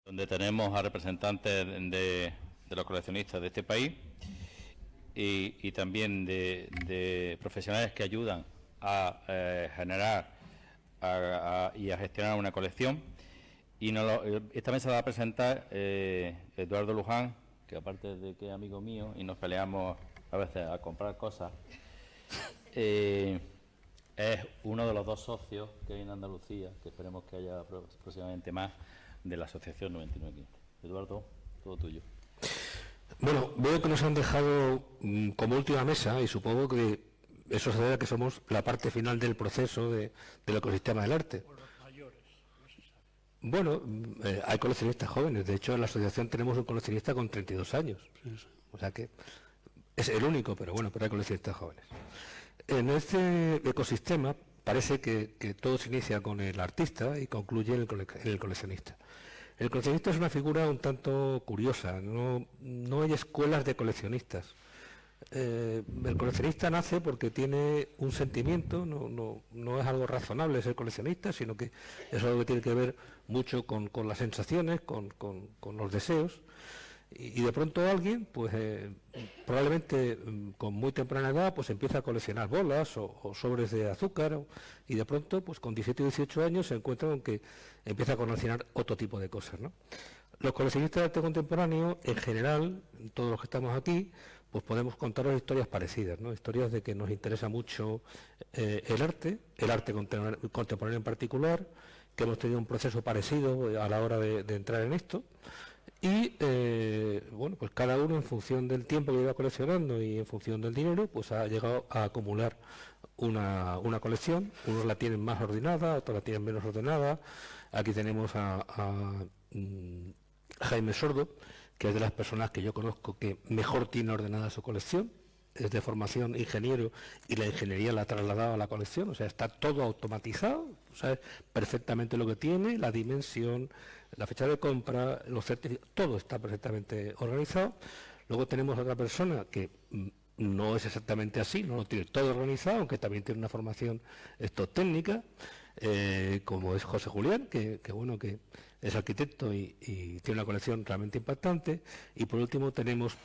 donde tenemos a representantes de los coleccionistas de este país y también de profesionales que ayudan a generar y a gestionar una colección. Y esta mesa la va a presentar Eduardo Luján, que aparte de que es amigo mío y nos peleamos a veces a comprar cosas, es uno de los dos socios que hay en Andalucía, que esperemos que haya próximamente más, de la Asociación 9915. Eduardo, todo tuyo. Bueno, veo que nos han dejado como última mesa y supongo que eso se debe a que somos la parte final del proceso del ecosistema del arte. Bueno, hay coleccionistas jóvenes. De hecho, en la asociación tenemos un coleccionista con 32 años. O sea que es el único, pero bueno, pero hay coleccionistas jóvenes. En este ecosistema parece que todo se inicia con el artista y concluye en el coleccionista. El coleccionista es una figura un tanto curiosa, no hay escuelas de coleccionistas. El coleccionista nace porque tiene un sentimiento, no es algo razonable ser coleccionista, sino que es algo que tiene que ver mucho con las sensaciones, con los deseos. Y de pronto alguien, pues probablemente con muy temprana edad, pues empieza a coleccionar bolas o sobres de azúcar, y de pronto, pues con 17 o 18 años se encuentra con que empieza a coleccionar otro tipo de cosas, ¿no? Los coleccionistas de arte contemporáneo, en general, todos los que estamos aquí, pues podemos contaros historias parecidas, ¿no? Historias de que nos interesa mucho el arte contemporáneo en particular, que hemos tenido un proceso parecido a la hora de entrar en esto. Y bueno, pues cada uno en función del tiempo que iba coleccionando y en función del dinero, pues ha llegado a acumular una colección. Unos la tienen más ordenada, otros la tienen menos ordenada. Aquí tenemos a Jaime Sordo, que es de las personas que yo conozco que mejor tiene ordenada su colección. Es de formación ingeniero y la ingeniería la ha trasladado a la colección, o sea, está todo automatizado, sabe perfectamente lo que tiene, la dimensión, la fecha de compra, los certificados, todo está perfectamente organizado. Luego tenemos a otra persona que no es exactamente así, no lo tiene todo organizado, aunque también tiene una formación técnica, como es José Julián, que bueno, que es arquitecto y tiene una colección realmente impactante. Y por último tenemos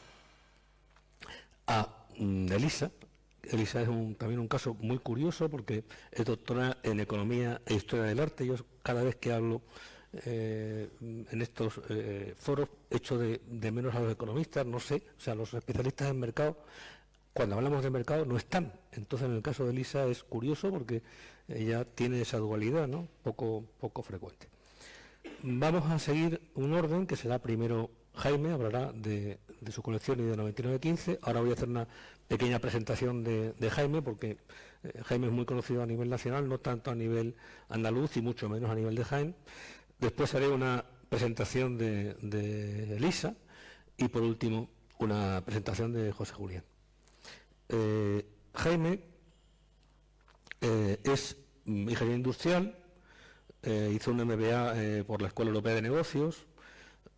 a Elisa. Elisa es también un caso muy curioso porque es doctora en Economía e Historia del Arte. Yo cada vez que hablo en estos foros echo de menos a los economistas, no sé, o sea, los especialistas en mercado, cuando hablamos de mercado no están. Entonces en el caso de Elisa es curioso porque ella tiene esa dualidad, ¿no? Poco frecuente. Vamos a seguir un orden que será primero Jaime, hablará de su colección y de 9915. Ahora voy a hacer una pequeña presentación de Jaime, porque Jaime es muy conocido a nivel nacional, no tanto a nivel andaluz y mucho menos a nivel de Jaén. Después haré una presentación de Elisa y por último una presentación de José Julián. Jaime es ingeniero industrial, hizo un MBA por la Escuela Europea de Negocios.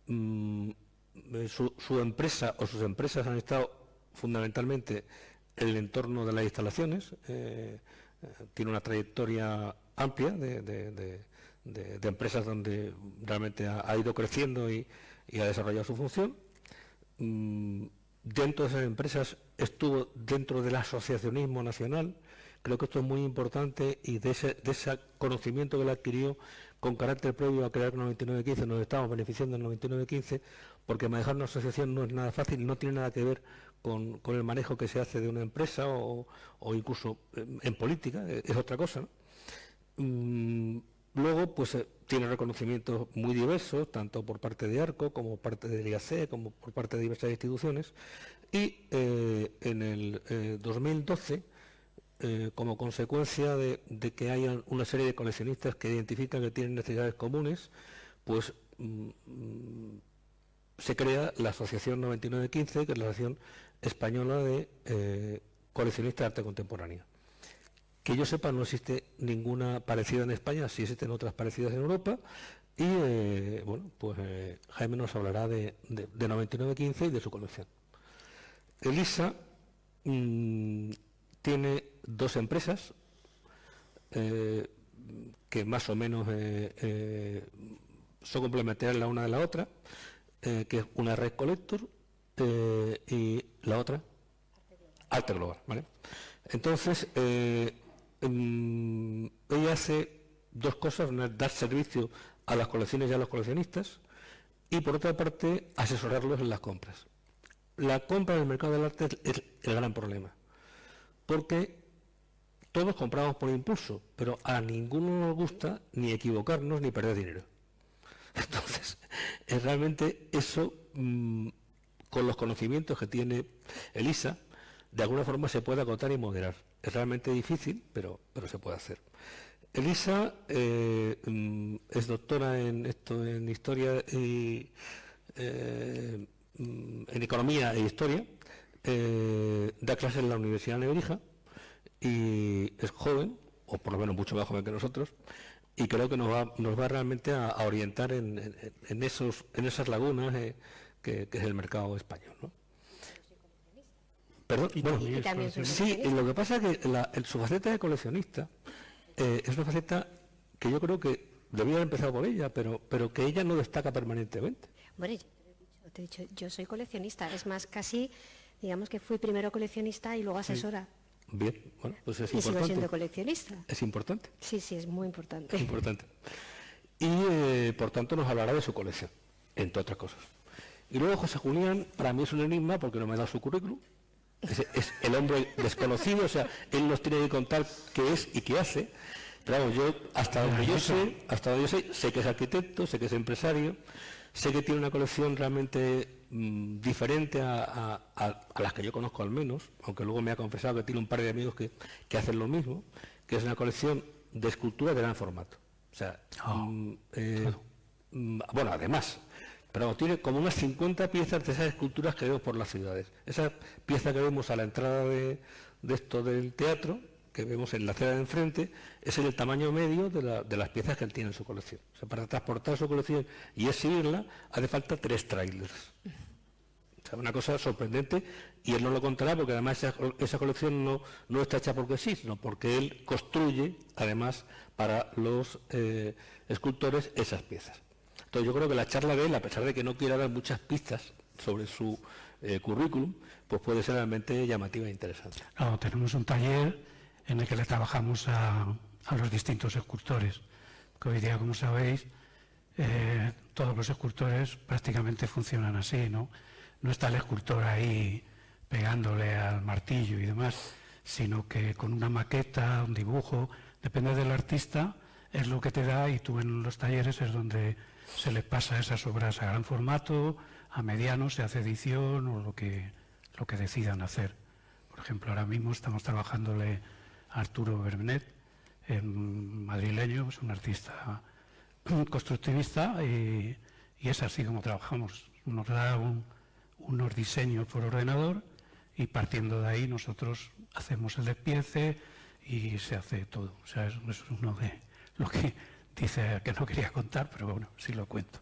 Su empresa o sus empresas han estado fundamentalmente en el entorno de las instalaciones. Tiene una trayectoria amplia de empresas donde realmente ha ido creciendo y ha desarrollado su función. Dentro de esas empresas estuvo dentro del asociacionismo nacional. Creo que esto es muy importante, y de ese conocimiento que él adquirió con carácter previo a crear 9915, nos estamos beneficiando en 9915, porque manejar una asociación no es nada fácil, no tiene nada que ver con el manejo que se hace de una empresa o incluso en política, es otra cosa, ¿no? Luego, pues tiene reconocimientos muy diversos, tanto por parte de ARCO, como por parte del IAC, como por parte de diversas instituciones, y en el 2012, como consecuencia de que haya una serie de coleccionistas que identifican que tienen necesidades comunes, pues se crea la Asociación 9915, que es la Asociación Española de Coleccionistas de Arte Contemporánea. Que yo sepa, no existe ninguna parecida en España, sí existen otras parecidas en Europa, y bueno, pues Jaime nos hablará de 9915 y de su colección. Elisa tiene dos empresas que más o menos son complementarias la una de la otra, que es una red collector y la otra arte global, ¿vale? Entonces, ella hace dos cosas: una es dar servicio a las colecciones y a los coleccionistas, y por otra parte asesorarlos en las compras. La compra en el mercado del arte es el gran problema, porque todos compramos por impulso, pero a ninguno nos gusta ni equivocarnos ni perder dinero. Entonces, realmente eso, con los conocimientos que tiene Elisa, de alguna forma se puede acotar y moderar. Es realmente difícil, pero se puede hacer. Elisa es doctora en historia y en economía e historia, da clases en la Universidad de Nebrija y es joven, o por lo menos mucho más joven que nosotros, y creo que nos va realmente a orientar en esas lagunas que es el mercado español, ¿no? Perdón, bueno, sí, lo que pasa es que su faceta de coleccionista es una faceta que yo creo que debía haber empezado por ella, pero que ella no destaca permanentemente. Bueno, te he dicho, yo soy coleccionista, es más, casi, digamos que fui primero coleccionista y luego asesora. Sí. Bien, bueno, pues es y importante. sigo siendo coleccionista. Es importante. Sí, es muy importante. Es importante. Y por tanto nos hablará de su colección, entre otras cosas. Y luego José Julián, para mí es un enigma porque no me ha dado su currículum. Es el hombre desconocido, o sea, él nos tiene que contar qué es y qué hace. Pero vamos, yo hasta donde yo sé que es arquitecto, sé que es empresario, sé que tiene una colección realmente diferente a las que yo conozco al menos, aunque luego me ha confesado que tiene un par de amigos que hacen lo mismo, que es una colección de esculturas de gran formato. O sea, bueno, además, pero tiene como unas 50 piezas de esas esculturas que vemos por las ciudades. Esa pieza que vemos a la entrada de esto del teatro, que vemos en la acera de enfrente, es el tamaño medio de las piezas que él tiene en su colección. O sea, para transportar su colección y exhibirla, hace falta 3 trailers. O sea, una cosa sorprendente, y él no lo contará porque además esa colección no está hecha porque sí, sino porque él construye, además, para los escultores esas piezas. Entonces yo creo que la charla de él, a pesar de que no quiera dar muchas pistas sobre su currículum, pues puede ser realmente llamativa e interesante. No, tenemos un taller en el que le trabajamos a los distintos escultores, que hoy día, como sabéis, todos los escultores prácticamente funcionan así, ¿no? No está el escultor ahí pegándole al martillo y demás, sino que con una maqueta, un dibujo, depende del artista, es lo que te da, y tú en los talleres es donde se les pasa esas obras a gran formato, a mediano, se hace edición o lo que decidan hacer. Por ejemplo, ahora mismo estamos trabajándole a Arturo Berbenet, madrileño, es un artista constructivista, y es así como trabajamos. Nos da unos diseños por ordenador y partiendo de ahí nosotros hacemos el despiece y se hace todo. O sea, eso es uno de lo que dice que no quería contar, pero bueno, sí lo cuento.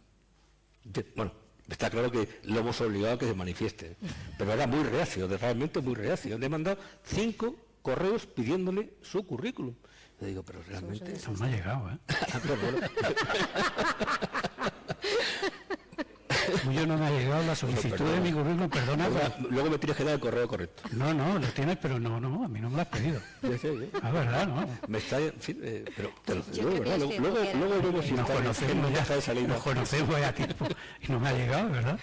Bueno, está claro que lo hemos obligado a que se manifieste, pero era muy reacio, realmente muy reacio. Le he mandado 5 correos pidiéndole su currículum. Le digo, pero realmente... Eso no ha llegado, ¿eh? Yo no me ha llegado la solicitud de mi currículum, perdona. Luego me tienes que dar el correo correcto. No, lo tienes, pero no, a mí no me lo has pedido. Ah, ¿verdad? No. Me está, en fin, pero te lo digo, ¿verdad? Luego vemos si nos conocemos ya a tiempo y no me ha llegado, ¿verdad?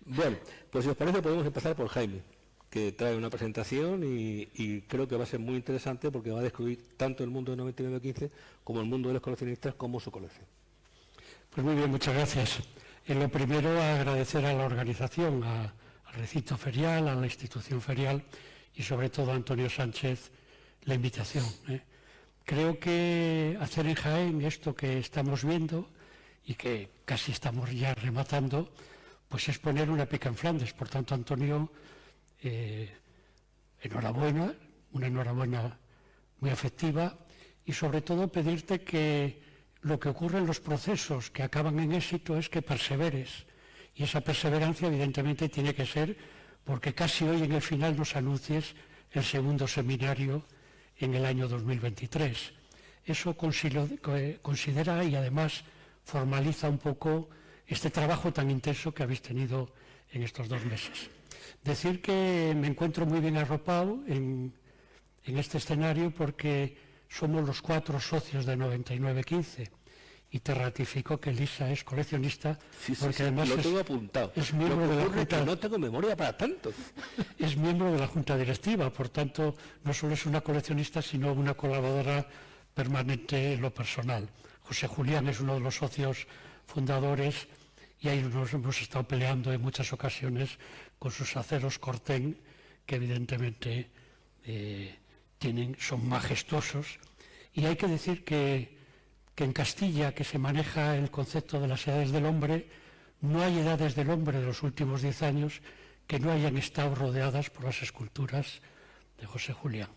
Bueno, pues si os parece podemos empezar por Jaime, que trae una presentación y creo que va a ser muy interesante porque va a descubrir tanto el mundo de 9915 como el mundo de los coleccionistas como su colección. Pues muy bien, muchas gracias. En lo primero, agradecer a la organización, al recinto ferial, a la institución ferial y sobre todo a Antonio Sánchez la invitación. Creo que hacer en Jaén esto que estamos viendo y que casi estamos ya rematando, pues es poner una pica en Flandes. Por tanto, Antonio, enhorabuena, una enhorabuena muy afectiva, y sobre todo pedirte que lo que ocurre en los procesos que acaban en éxito es que perseveres, y esa perseverancia evidentemente tiene que ser porque casi hoy en el final nos anuncies el segundo seminario en el año 2023. Eso considera y además formaliza un poco este trabajo tan intenso que habéis tenido en estos 2 meses. Decir que me encuentro muy bien arropado en este escenario porque somos los 4 socios de 9915 y te ratifico que Elisa es coleccionista, porque además lo tengo apuntado. Es miembro de la Junta. No tengo memoria para tanto. Es miembro de la Junta Directiva, por tanto, no solo es una coleccionista, sino una colaboradora permanente en lo personal. José Julián es uno de los socios fundadores y ahí nos hemos estado peleando en muchas ocasiones con sus aceros Corten, que evidentemente son majestuosos. Y hay que decir que en Castilla, que se maneja el concepto de las edades del hombre, no hay edades del hombre de los últimos 10 años que no hayan estado rodeadas por las esculturas de José Julián.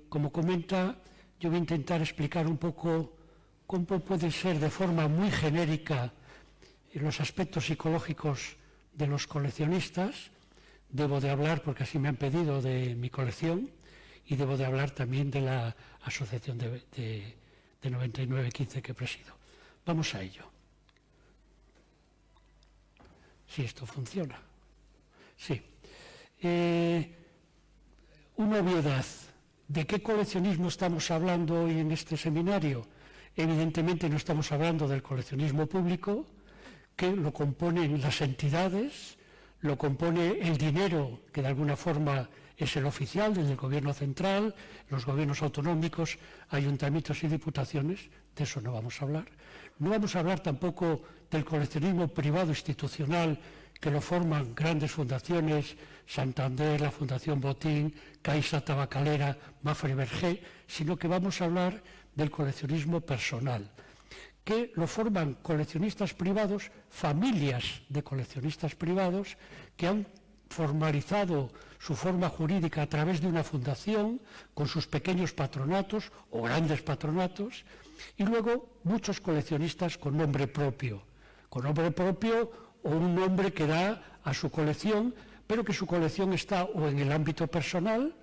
Como comenta, yo voy a intentar explicar un poco cómo pueden ser de forma muy genérica los aspectos psicológicos de los coleccionistas. Debo de hablar, porque así me han pedido, de mi colección, y debo de hablar también de la asociación de 9915 que presido. Vamos a ello. Si esto funciona. Sí. Una obviedad. ¿De qué coleccionismo estamos hablando hoy en este seminario? Evidentemente no estamos hablando del coleccionismo público, que lo componen las entidades, lo compone el dinero, que de alguna forma es el oficial desde el gobierno central, los gobiernos autonómicos, ayuntamientos y diputaciones. De eso no vamos a hablar. No vamos a hablar tampoco del coleccionismo privado institucional, que lo forman grandes fundaciones, Santander, la Fundación Botín, Caixa Tabacalera, Mafre Bergé, sino que vamos a hablar del coleccionismo personal, que lo forman coleccionistas privados, familias de coleccionistas privados, que han formalizado su forma jurídica a través de una fundación con sus pequeños patronatos o grandes patronatos, y luego muchos coleccionistas con nombre propio o un nombre que da a su colección, pero que su colección está o en el ámbito personal,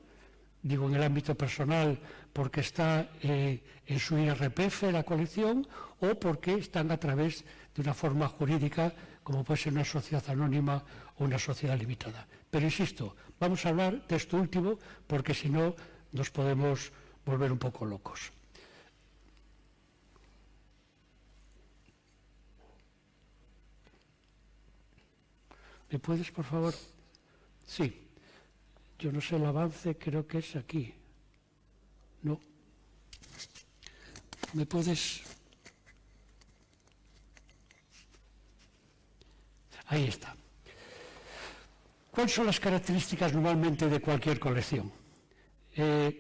digo en el ámbito personal porque está en su IRPF la colección, o porque están a través de una forma jurídica, como puede ser una sociedad anónima o una sociedad limitada. Pero insisto, vamos a hablar de esto último, porque si no nos podemos volver un poco locos. ¿Me puedes, por favor? Sí. Yo no sé el avance, creo que es aquí. No. ¿Me puedes...? Ahí está. ¿Cuáles son las características normalmente de cualquier colección?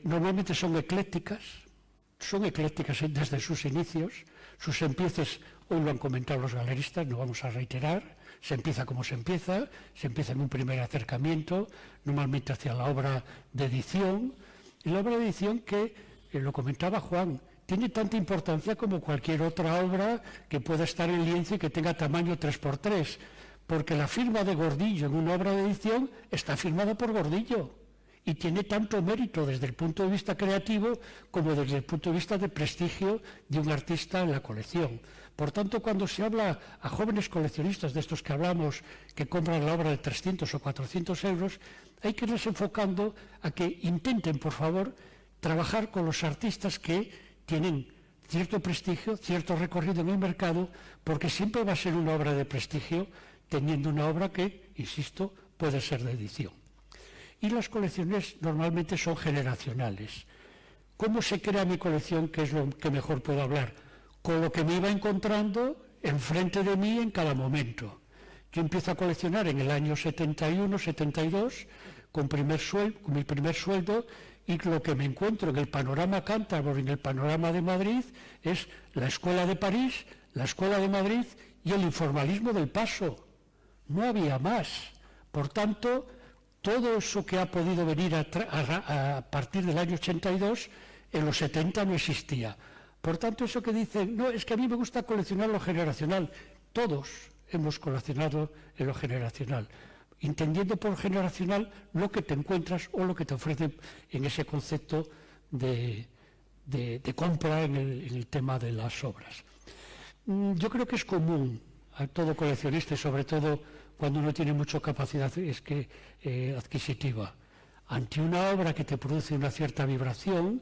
Normalmente son eclécticas desde sus inicios. Sus empieces, hoy lo han comentado los galeristas, no vamos a reiterar. Se empieza como se empieza en un primer acercamiento, normalmente hacia la obra de edición. Y la obra de edición que, lo comentaba Juan, tiene tanta importancia como cualquier otra obra que pueda estar en lienzo y que tenga tamaño 3x3, porque la firma de Gordillo en una obra de edición está firmada por Gordillo y tiene tanto mérito desde el punto de vista creativo como desde el punto de vista de prestigio de un artista en la colección. Por tanto, cuando se habla a jóvenes coleccionistas de estos que hablamos, que compran la obra de 300 o 400 euros, hay que irles enfocando a que intenten, por favor, trabajar con los artistas que tienen cierto prestigio, cierto recorrido en el mercado, porque siempre va a ser una obra de prestigio, teniendo una obra que, insisto, puede ser de edición. Y las colecciones normalmente son generacionales. ¿Cómo se crea mi colección? Que es lo que mejor puedo hablar. Con lo que me iba encontrando enfrente de mí en cada momento. Yo empiezo a coleccionar en el año 71, 72, con mi primer sueldo, y lo que me encuentro en el panorama cántabro, en el panorama de Madrid, es la Escuela de París, la Escuela de Madrid y el informalismo del Paso. No había más. Por tanto, todo eso que ha podido venir a partir del año 82, en los 70 no existía. Por tanto, eso que dicen, no, es que a mí me gusta coleccionar lo generacional. Todos hemos coleccionado en lo generacional, entendiendo por generacional lo que te encuentras o lo que te ofrecen en ese concepto de compra en el tema de las obras. Yo creo que es común a todo coleccionista, y sobre todo cuando uno tiene mucha capacidad adquisitiva. Ante una obra que te produce una cierta vibración,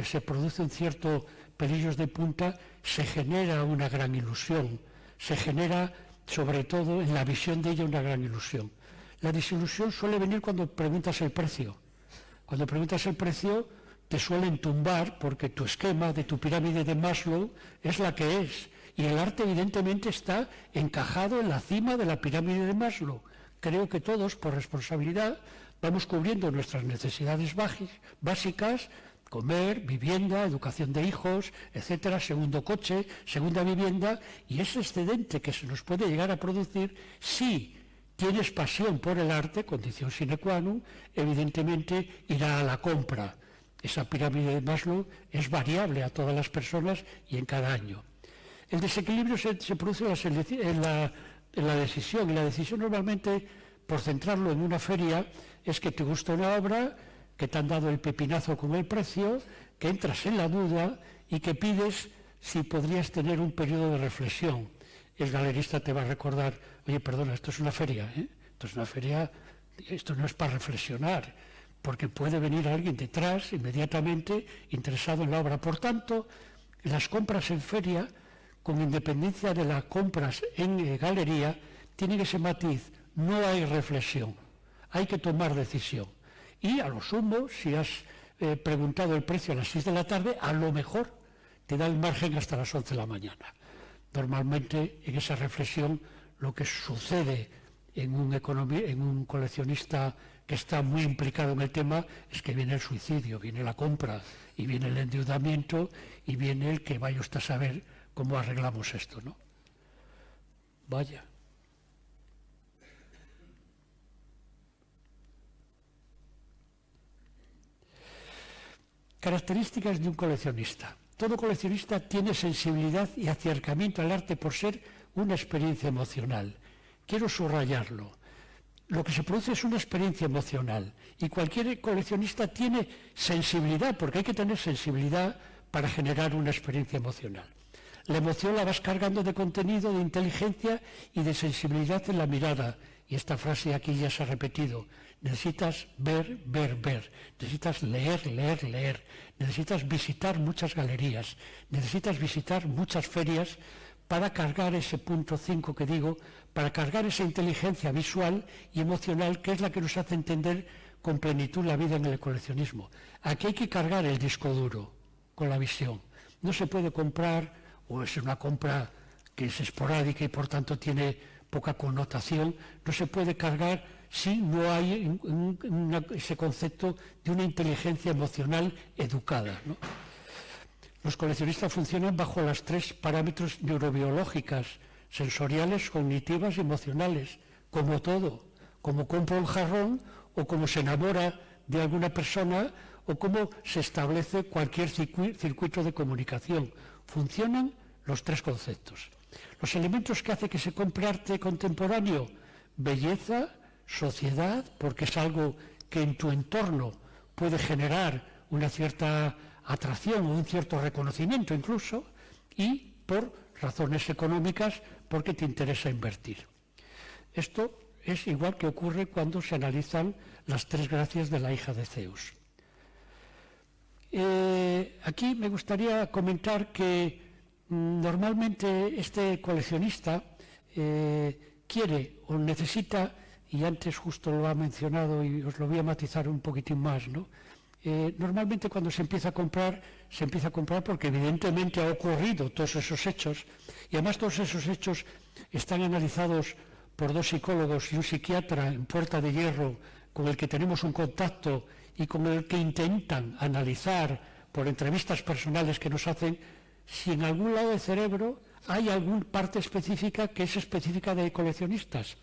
se produce un cierto pelillos de punta, se genera una gran ilusión, se genera sobre todo en la visión de ella una gran ilusión. La desilusión suele venir cuando preguntas el precio. Cuando preguntas el precio te suelen tumbar porque tu esquema de tu pirámide de Maslow es la que es. Y el arte evidentemente está encajado en la cima de la pirámide de Maslow. Creo que todos, por responsabilidad, vamos cubriendo nuestras necesidades básicas, comer, vivienda, educación de hijos, etcétera, segundo coche, segunda vivienda, y ese excedente que se nos puede llegar a producir, si tienes pasión por el arte, condición sine qua non, evidentemente irá a la compra. Esa pirámide de Maslow es variable a todas las personas y en cada año. El desequilibrio se produce en la decisión, y la decisión normalmente, por centrarlo en una feria, es que te gusta una obra, que te han dado el pepinazo con el precio, que entras en la duda y que pides si podrías tener un periodo de reflexión. El galerista te va a recordar, oye, perdona, esto es una feria, ¿eh? Esto es una feria, esto no es para reflexionar, porque puede venir alguien detrás inmediatamente interesado en la obra. Por tanto, las compras en feria, con independencia de las compras en galería, tienen ese matiz, no hay reflexión, hay que tomar decisión. Y a lo sumo, si has preguntado el precio a las 6 de la tarde, a lo mejor te da el margen hasta las 11 de la mañana. Normalmente en esa reflexión lo que sucede en un coleccionista que está muy implicado en el tema es que viene el suicidio, viene la compra y viene el endeudamiento y viene el que vaya usted a saber cómo arreglamos esto, ¿no? Vaya. Características de un coleccionista. Todo coleccionista tiene sensibilidad y acercamiento al arte por ser una experiencia emocional. Quiero subrayarlo. Lo que se produce es una experiencia emocional y cualquier coleccionista tiene sensibilidad, porque hay que tener sensibilidad para generar una experiencia emocional. La emoción la vas cargando de contenido, de inteligencia y de sensibilidad en la mirada. Y esta frase aquí ya se ha repetido. Necesitas ver, ver, ver. Necesitas leer, leer, leer. Necesitas visitar muchas galerías. Necesitas visitar muchas ferias para cargar ese punto 5 que digo, para cargar esa inteligencia visual y emocional que es la que nos hace entender con plenitud la vida en el coleccionismo. Aquí hay que cargar el disco duro con la visión. No se puede comprar, o es una compra que es esporádica y por tanto tiene poca connotación, no se puede cargar si no hay ese concepto de una inteligencia emocional educada, ¿no? Los coleccionistas funcionan bajo las 3 parámetros neurobiológicas, sensoriales, cognitivas y emocionales, como todo, como compra un jarrón o como se enamora de alguna persona o como se establece cualquier circuito de comunicación. Funcionan los 3 conceptos. Los elementos que hacen que se compre arte contemporáneo: belleza, sociedad, porque es algo que en tu entorno puede generar una cierta atracción o un cierto reconocimiento incluso, y por razones económicas porque te interesa invertir. Esto es igual que ocurre cuando se analizan las 3 gracias de la hija de Zeus. Aquí me gustaría comentar que normalmente este coleccionista quiere o necesita, y antes justo lo ha mencionado y os lo voy a matizar un poquitín más, ¿no? Normalmente cuando se empieza a comprar porque evidentemente ha ocurrido todos esos hechos, y además todos esos hechos están analizados por 2 psicólogos y un psiquiatra en Puerta de Hierro, con el que tenemos un contacto y con el que intentan analizar por entrevistas personales que nos hacen si en algún lado del cerebro hay alguna parte específica que es específica de coleccionistas.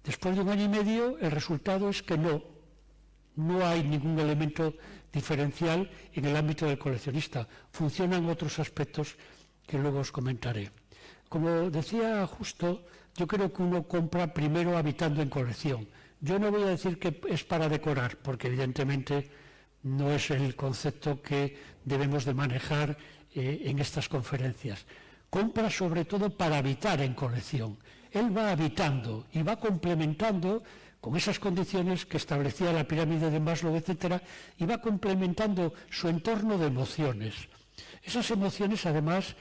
Después de 1 año y medio el resultado es que no hay ningún elemento diferencial en el ámbito del coleccionista. Funcionan otros aspectos que luego os comentaré. Como decía justo, yo creo que uno compra primero habitando en colección. Yo no voy a decir que es para decorar, porque evidentemente no es el concepto que debemos de manejar en estas conferencias. compra sobre todo para habitar en colección. Él va habitando y va complementando con esas condiciones que establecía la pirámide de Maslow, etcétera, y va complementando su entorno de emociones. Esas emociones, además,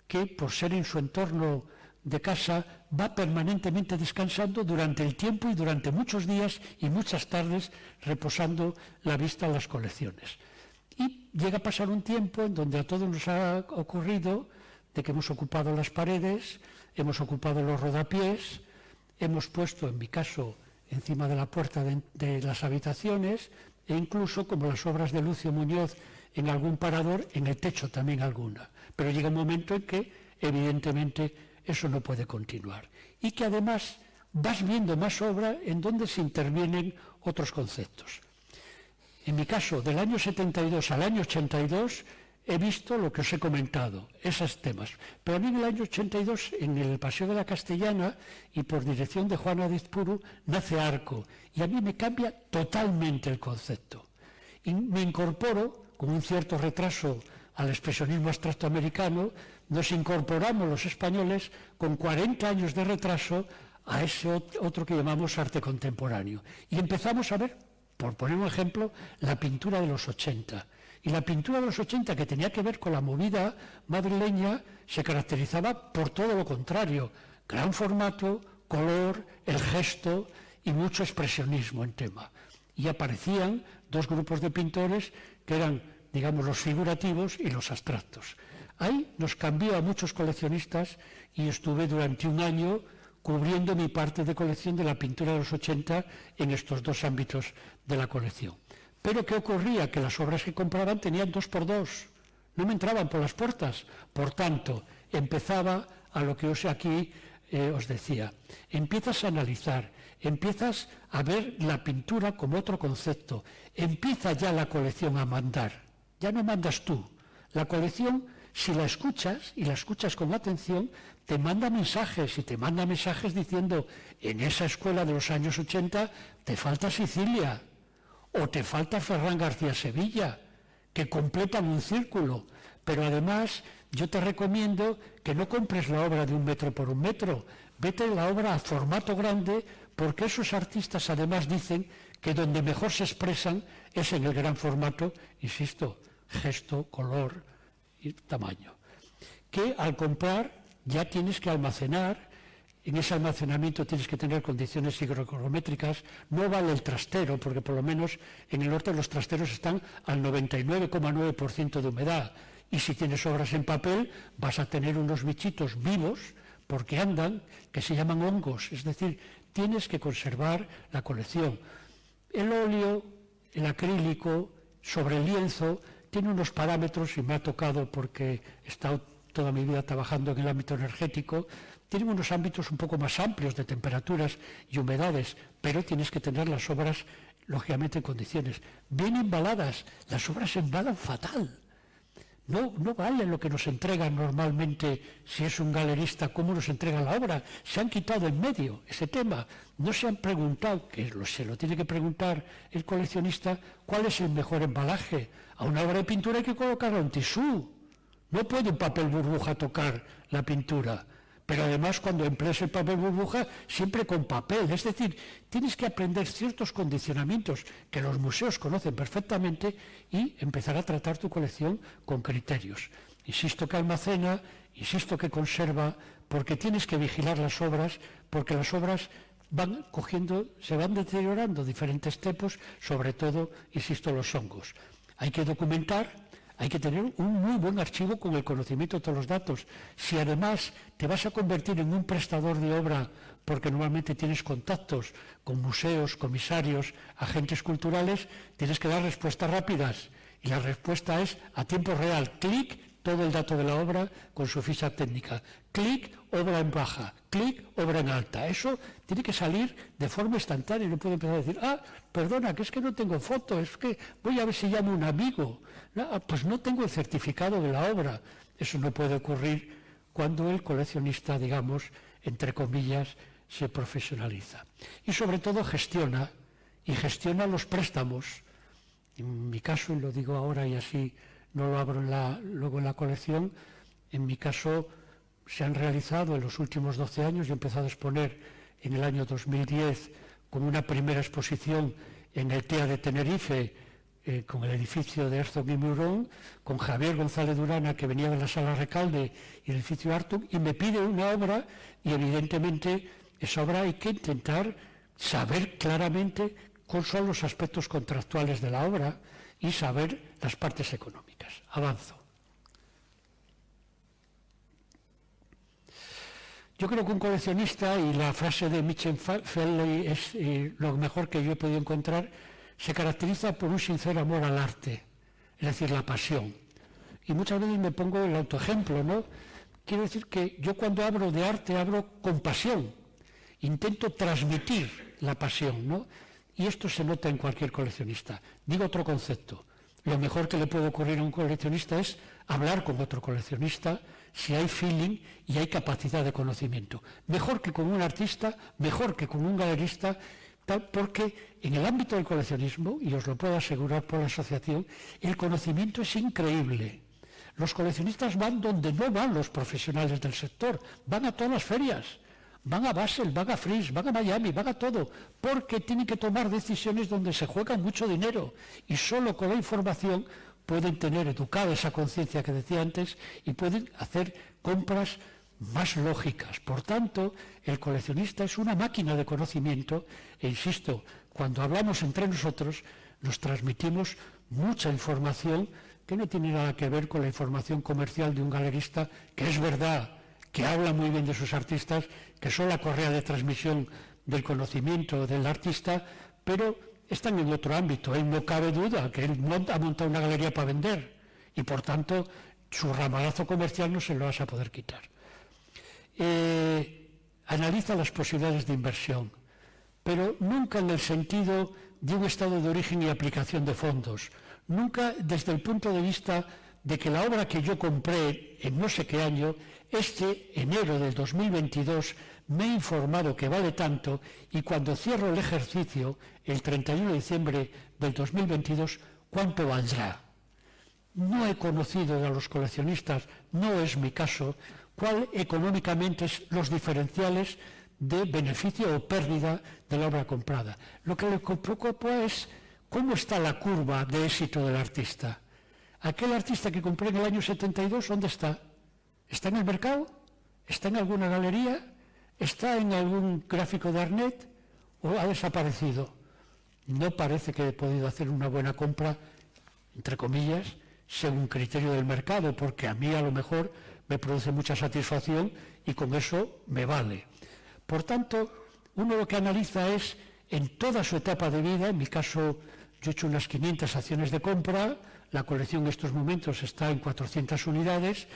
que por ser en su entorno de casa, va permanentemente descansando durante el tiempo y durante muchos días y muchas tardes, reposando la vista en las colecciones. Y llega a pasar un tiempo en donde a todos nos ha ocurrido de que hemos ocupado las paredes, hemos ocupado los rodapiés, hemos puesto, en mi caso, encima de la puerta de las habitaciones, e incluso, como las obras de Lucio Muñoz, en algún parador, en el techo también alguna. Pero llega un momento en que, evidentemente, eso no puede continuar. Y que además vas viendo más obra en donde se intervienen otros conceptos. En mi caso, del año 72 al año 82, he visto lo que os he comentado, esos temas. Pero a mí en el año 82, en el Paseo de la Castellana, y por dirección de Juan Adizpuru, nace Arco. Y a mí me cambia totalmente el concepto. Y me incorporo, con un cierto retraso, al expresionismo abstracto americano. Nos incorporamos los españoles con 40 años de retraso a ese otro que llamamos arte contemporáneo. Y empezamos a ver, por poner un ejemplo, la pintura de los 80. Y la pintura de los 80, que tenía que ver con la movida madrileña, se caracterizaba por todo lo contrario. Gran formato, color, el gesto y mucho expresionismo en tema. Y aparecían dos grupos de pintores que eran, digamos, los figurativos y los abstractos. Ahí nos cambió a muchos coleccionistas y estuve durante un año cubriendo mi parte de colección de la pintura de los 80 en estos dos ámbitos de la colección. Pero ¿qué ocurría? Que las obras que compraban tenían 2x2, no me entraban por las puertas. Por tanto, empezaba a lo que aquí os decía, empiezas a analizar, empiezas a ver la pintura como otro concepto, empieza ya la colección a mandar, ya no mandas tú. La colección, si la escuchas y la escuchas con atención, te manda mensajes y te manda mensajes diciendo, en esa escuela de los años 80 te falta Sicilia, o te falta Ferran García Sevilla, que completan un círculo. Pero además yo te recomiendo que no compres la obra de 1 metro por 1 metro, vete la obra a formato grande, porque esos artistas además dicen que donde mejor se expresan es en el gran formato, insisto, gesto, color y tamaño. Que al comprar ya tienes que almacenar. En ese almacenamiento tienes que tener condiciones higrocrométricas, no vale el trastero, porque por lo menos en el norte los trasteros están al 99,9% de humedad, y si tienes obras en papel vas a tener unos bichitos vivos, porque andan, que se llaman hongos, es decir, tienes que conservar la colección. El óleo, el acrílico, sobre el lienzo, tiene unos parámetros, y me ha tocado porque he estado toda mi vida trabajando en el ámbito energético, tienen unos ámbitos un poco más amplios de temperaturas y humedades, pero tienes que tener las obras, lógicamente, en condiciones. Bien embaladas, las obras se embalan fatal. No vale lo que nos entregan normalmente, si es un galerista, cómo nos entregan la obra. Se han quitado en medio ese tema. No se han preguntado, que se lo tiene que preguntar el coleccionista, cuál es el mejor embalaje. A una obra de pintura hay que colocarla en tisú. No puede un papel burbuja tocar la pintura. Pero además, cuando empleas el papel burbuja, siempre con papel. Es decir, tienes que aprender ciertos condicionamientos que los museos conocen perfectamente y empezar a tratar tu colección con criterios. Insisto que almacena, insisto que conserva, porque tienes que vigilar las obras, porque las obras van cogiendo, se van deteriorando diferentes tipos, sobre todo, insisto, los hongos. Hay que documentar. Hay que tener un muy buen archivo con el conocimiento de todos los datos. Si además te vas a convertir en un prestador de obra, porque normalmente tienes contactos con museos, comisarios, agentes culturales, tienes que dar respuestas rápidas. Y la respuesta es a tiempo real. Clic, todo el dato de la obra con su ficha técnica. Clic, obra en baja. Clic, obra en alta. Eso tiene que salir de forma instantánea. No puedo empezar a decir, perdona, que es que no tengo foto, es que voy a ver si llamo a un amigo. Pues no tengo el certificado de la obra. Eso no puede ocurrir cuando el coleccionista, digamos, entre comillas, se profesionaliza. Y sobre todo gestiona los préstamos. En mi caso, y lo digo ahora y así no lo abro luego en la colección, en mi caso se han realizado en los últimos 12 años. Yo he empezado a exponer en el año 2010 con una primera exposición en el TEA de Tenerife, con el edificio de Herzog y Meuron, con Javier González Durana, que venía de la Sala Recalde, y el edificio Hartung, y me pide una obra, y evidentemente esa obra hay que intentar saber claramente cuáles son los aspectos contractuales de la obra y saber las partes económicas. Avanzo. Yo creo que un coleccionista, y la frase de Mitchell Felley es lo mejor que yo he podido encontrar, se caracteriza por un sincero amor al arte, es decir, la pasión. Y muchas veces me pongo el autoejemplo, ¿no? Quiero decir que yo cuando hablo de arte hablo con pasión, intento transmitir la pasión, ¿no? Y esto se nota en cualquier coleccionista. Digo otro concepto. Lo mejor que le puede ocurrir a un coleccionista es hablar con otro coleccionista si hay feeling y hay capacidad de conocimiento. Mejor que con un artista, mejor que con un galerista, porque en el ámbito del coleccionismo, y os lo puedo asegurar por la asociación, el conocimiento es increíble. Los coleccionistas van donde no van los profesionales del sector, van a todas las ferias, van a Basel, van a Frieze, van a Miami, van a todo, porque tienen que tomar decisiones donde se juega mucho dinero, y solo con la información pueden tener educada esa conciencia que decía antes y pueden hacer compras más lógicas. Por tanto, el coleccionista es una máquina de conocimiento e, insisto, cuando hablamos entre nosotros nos transmitimos mucha información que no tiene nada que ver con la información comercial de un galerista, que es verdad, que habla muy bien de sus artistas, que son la correa de transmisión del conocimiento del artista, pero están en otro ámbito. Él no cabe duda que él ha montado una galería para vender y, por tanto, su ramalazo comercial no se lo vas a poder quitar. Analiza las posibilidades de inversión, pero nunca en el sentido de un estado de origen y aplicación de fondos, nunca desde el punto de vista de que la obra que yo compré en no sé qué año, este enero del 2022, me he informado que vale tanto y cuando cierro el ejercicio, el 31 de diciembre del 2022, ¿cuánto valdrá? No he conocido a los coleccionistas, no es mi caso, cuál económicamente es los diferenciales de beneficio o pérdida de la obra comprada. Lo que le preocupa es cómo está la curva de éxito del artista. Aquel artista que compré en el año 72, ¿dónde está? ¿Está en el mercado? ¿Está en alguna galería? ¿Está en algún gráfico de Arnet? ¿O ha desaparecido? No parece que he podido hacer una buena compra, entre comillas, según criterio del mercado, porque a mí a lo mejor me produce mucha satisfacción y con eso me vale. Por tanto, uno lo que analiza es en toda su etapa de vida. En mi caso, yo he hecho unas 500 acciones de compra, la colección en estos momentos está en 400 unidades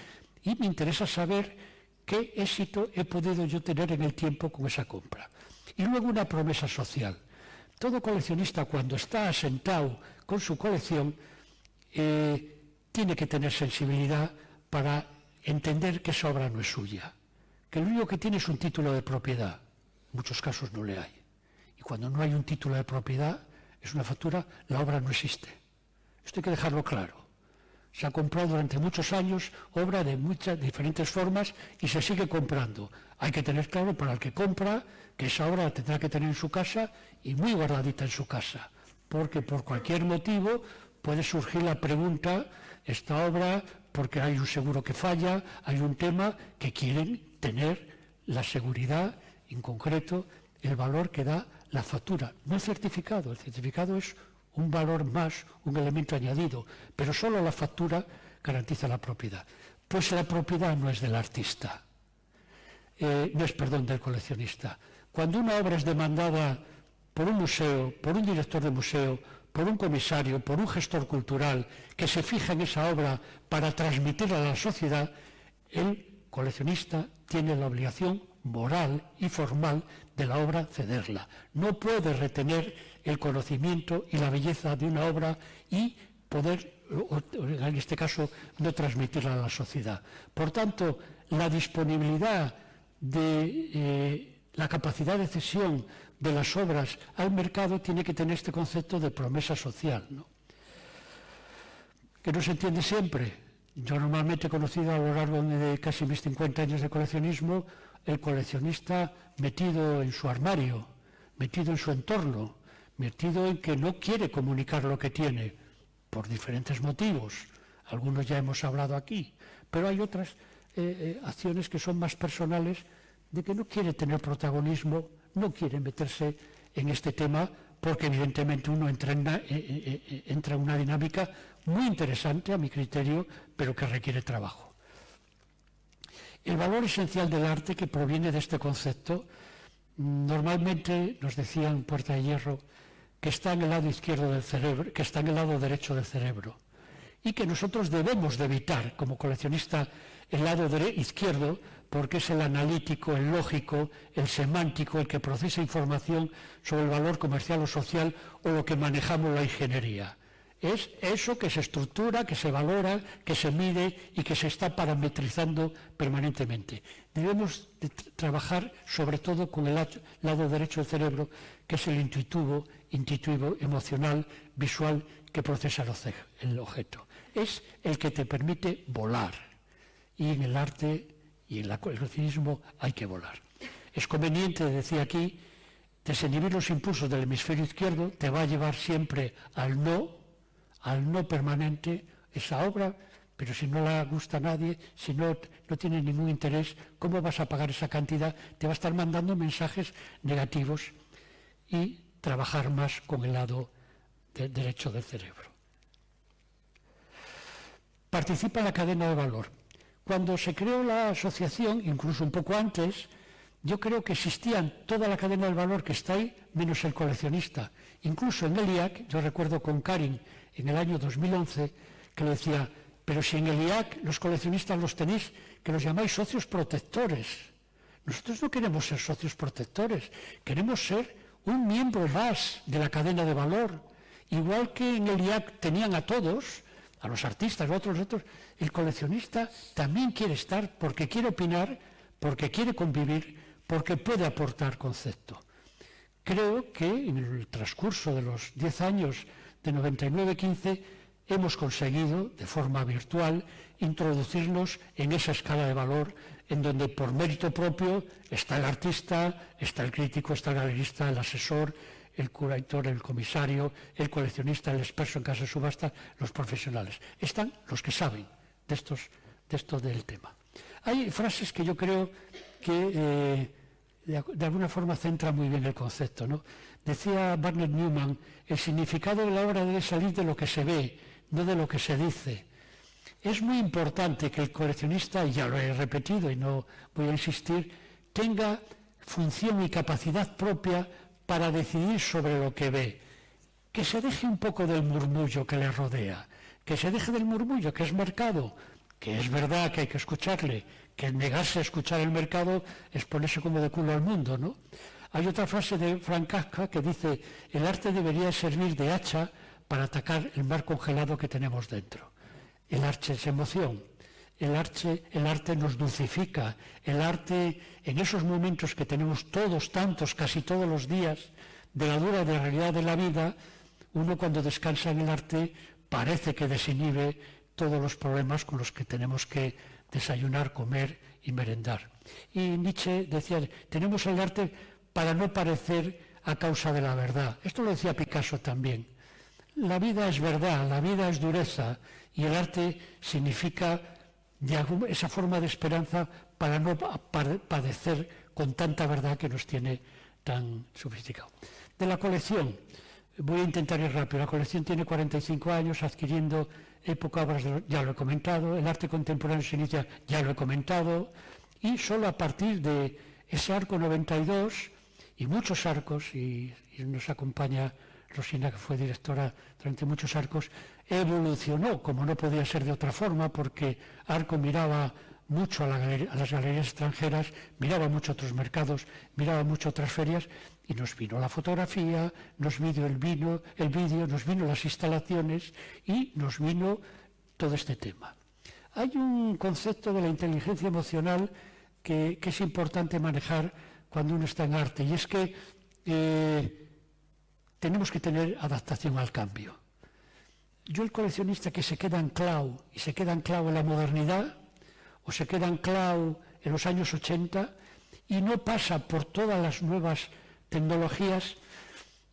y me interesa saber qué éxito he podido yo tener en el tiempo con esa compra. Y luego una promesa social. Todo coleccionista, cuando está asentado con su colección, tiene que tener sensibilidad para entender que esa obra no es suya, que lo único que tiene es un título de propiedad. En muchos casos no le hay. Y cuando no hay un título de propiedad, es una factura, la obra no existe. Esto hay que dejarlo claro. Se ha comprado durante muchos años obra de muchas diferentes formas y se sigue comprando. Hay que tener claro para el que compra que esa obra la tendrá que tener en su casa y muy guardadita en su casa, porque por cualquier motivo puede surgir la pregunta, esta obra, porque hay un seguro que falla, hay un tema que quieren tener la seguridad, en concreto el valor que da la factura, no el certificado. El certificado es un valor más, un elemento añadido, pero solo la factura garantiza la propiedad. Pues la propiedad no es del artista, del coleccionista. Cuando una obra es demandada por un museo, por un director de museo, por un comisario, por un gestor cultural que se fija en esa obra para transmitirla a la sociedad, el coleccionista tiene la obligación moral y formal de la obra cederla. No puede retener el conocimiento y la belleza de una obra y poder, en este caso, no transmitirla a la sociedad. Por tanto, la disponibilidad de la capacidad de cesión de las obras al mercado tiene que tener este concepto de promesa social, ¿no? Que no se entiende siempre. Yo normalmente he conocido a lo largo de casi mis 50 años de coleccionismo el coleccionista metido en su armario, metido en su entorno, metido en que no quiere comunicar lo que tiene, por diferentes motivos. Algunos ya hemos hablado aquí, pero hay otras acciones que son más personales, de que no quiere tener protagonismo, no quiere meterse en este tema, porque evidentemente uno entra en una dinámica muy interesante a mi criterio, pero que requiere trabajo. El valor esencial del arte que proviene de este concepto, normalmente nos decían Puerta de Hierro, que está en el lado izquierdo del cerebro, que está en el lado derecho del cerebro, y que nosotros debemos de evitar como coleccionista el lado izquierdo, porque es el analítico, el lógico, el semántico, el que procesa información sobre el valor comercial o social, o lo que manejamos la ingeniería. Es eso que se estructura, que se valora, que se mide y que se está parametrizando permanentemente. Debemos de trabajar sobre todo con el lado derecho del cerebro, que es el intuitivo, emocional, visual, que procesa el objeto. Es el que te permite volar. Y en el arte y en el coleccionismo hay que volar. Es conveniente, decía aquí, desinhibir los impulsos del hemisferio izquierdo, te va a llevar siempre al no permanente, esa obra, pero si no la gusta a nadie, si no tiene ningún interés, ¿cómo vas a pagar esa cantidad? Te va a estar mandando mensajes negativos, y trabajar más con el lado derecho del cerebro. Participa en la cadena de valor. Cuando se creó la asociación, incluso un poco antes, yo creo que existían toda la cadena del valor que está ahí, menos el coleccionista. Incluso en el IAC, yo recuerdo con Karin en el año 2011, que le decía, pero si en el IAC los coleccionistas los tenéis, que los llamáis socios protectores. Nosotros no queremos ser socios protectores, queremos ser un miembro más de la cadena de valor. Igual que en el IAC tenían a todos, a los artistas, a otros, el coleccionista también quiere estar porque quiere opinar, porque quiere convivir, porque puede aportar concepto. Creo que en el transcurso de los 10 años de 99-15 hemos conseguido, de forma virtual, introducirnos en esa escala de valor en donde por mérito propio está el artista, está el crítico, está el galerista, el asesor, el curator, el comisario, el coleccionista, el experto en casa de subasta, los profesionales. Están los que saben de esto del tema. Hay frases que yo creo que de alguna forma centran muy bien el concepto, ¿no? Decía Barnett Newman, el significado de la obra debe salir de lo que se ve, no de lo que se dice. Es muy importante que el coleccionista, y ya lo he repetido y no voy a insistir, tenga función y capacidad propia para decidir sobre lo que ve, que se deje un poco del murmullo que le rodea, que se deje del murmullo que es mercado, que es verdad que hay que escucharle, que negarse a escuchar el mercado es ponerse como de culo al mundo, ¿no? Hay otra frase de Frank Kafka que dice, el arte debería servir de hacha para atacar el mar congelado que tenemos dentro. El arte es emoción, el arte nos dulcifica, el arte en esos momentos que tenemos todos, tantos, casi todos los días, de la dura realidad de la vida, uno cuando descansa en el arte parece que desinhibe todos los problemas con los que tenemos que desayunar, comer y merendar. Y Nietzsche decía, tenemos el arte para no parecer a causa de la verdad. Esto lo decía Picasso también. La vida es verdad, la vida es dureza, y el arte significa esa forma de esperanza para no padecer con tanta verdad que nos tiene tan sofisticado. De la colección, voy a intentar ir rápido. La colección tiene 45 años, adquiriendo época, obras, ya lo he comentado, el arte contemporáneo se inicia, ya lo he comentado, y solo a partir de ese arco 92, y muchos arcos, y nos acompaña Rosina, que fue directora durante muchos arcos, evolucionó, como no podía ser de otra forma, porque Arco miraba mucho a las galerías extranjeras, miraba mucho a otros mercados, miraba mucho a otras ferias, y nos vino la fotografía, nos vino el vídeo, nos vino las instalaciones y nos vino todo este tema. Hay un concepto de la inteligencia emocional que es importante manejar cuando uno está en arte, y es que tenemos que tener adaptación al cambio. Yo el coleccionista que se queda anclado, y se queda anclado en la modernidad, o se queda anclado en los años 80, y no pasa por todas las nuevas tecnologías,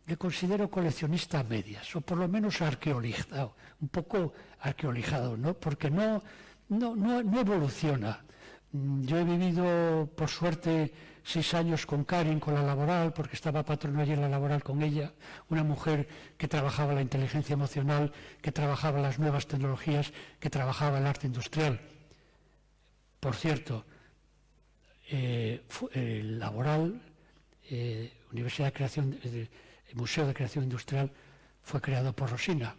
le considero coleccionista a medias, o por lo menos arqueolizado, un poco arqueolizado, ¿no? Porque no evoluciona. Yo he vivido, por suerte, 6 años con Karin, con la Laboral, porque estaba patrona allí en la Laboral con ella, una mujer que trabajaba la inteligencia emocional, que trabajaba las nuevas tecnologías, que trabajaba el arte industrial. Por cierto, el Laboral, Universidad de Creación, el Museo de Creación Industrial, fue creado por Rosina.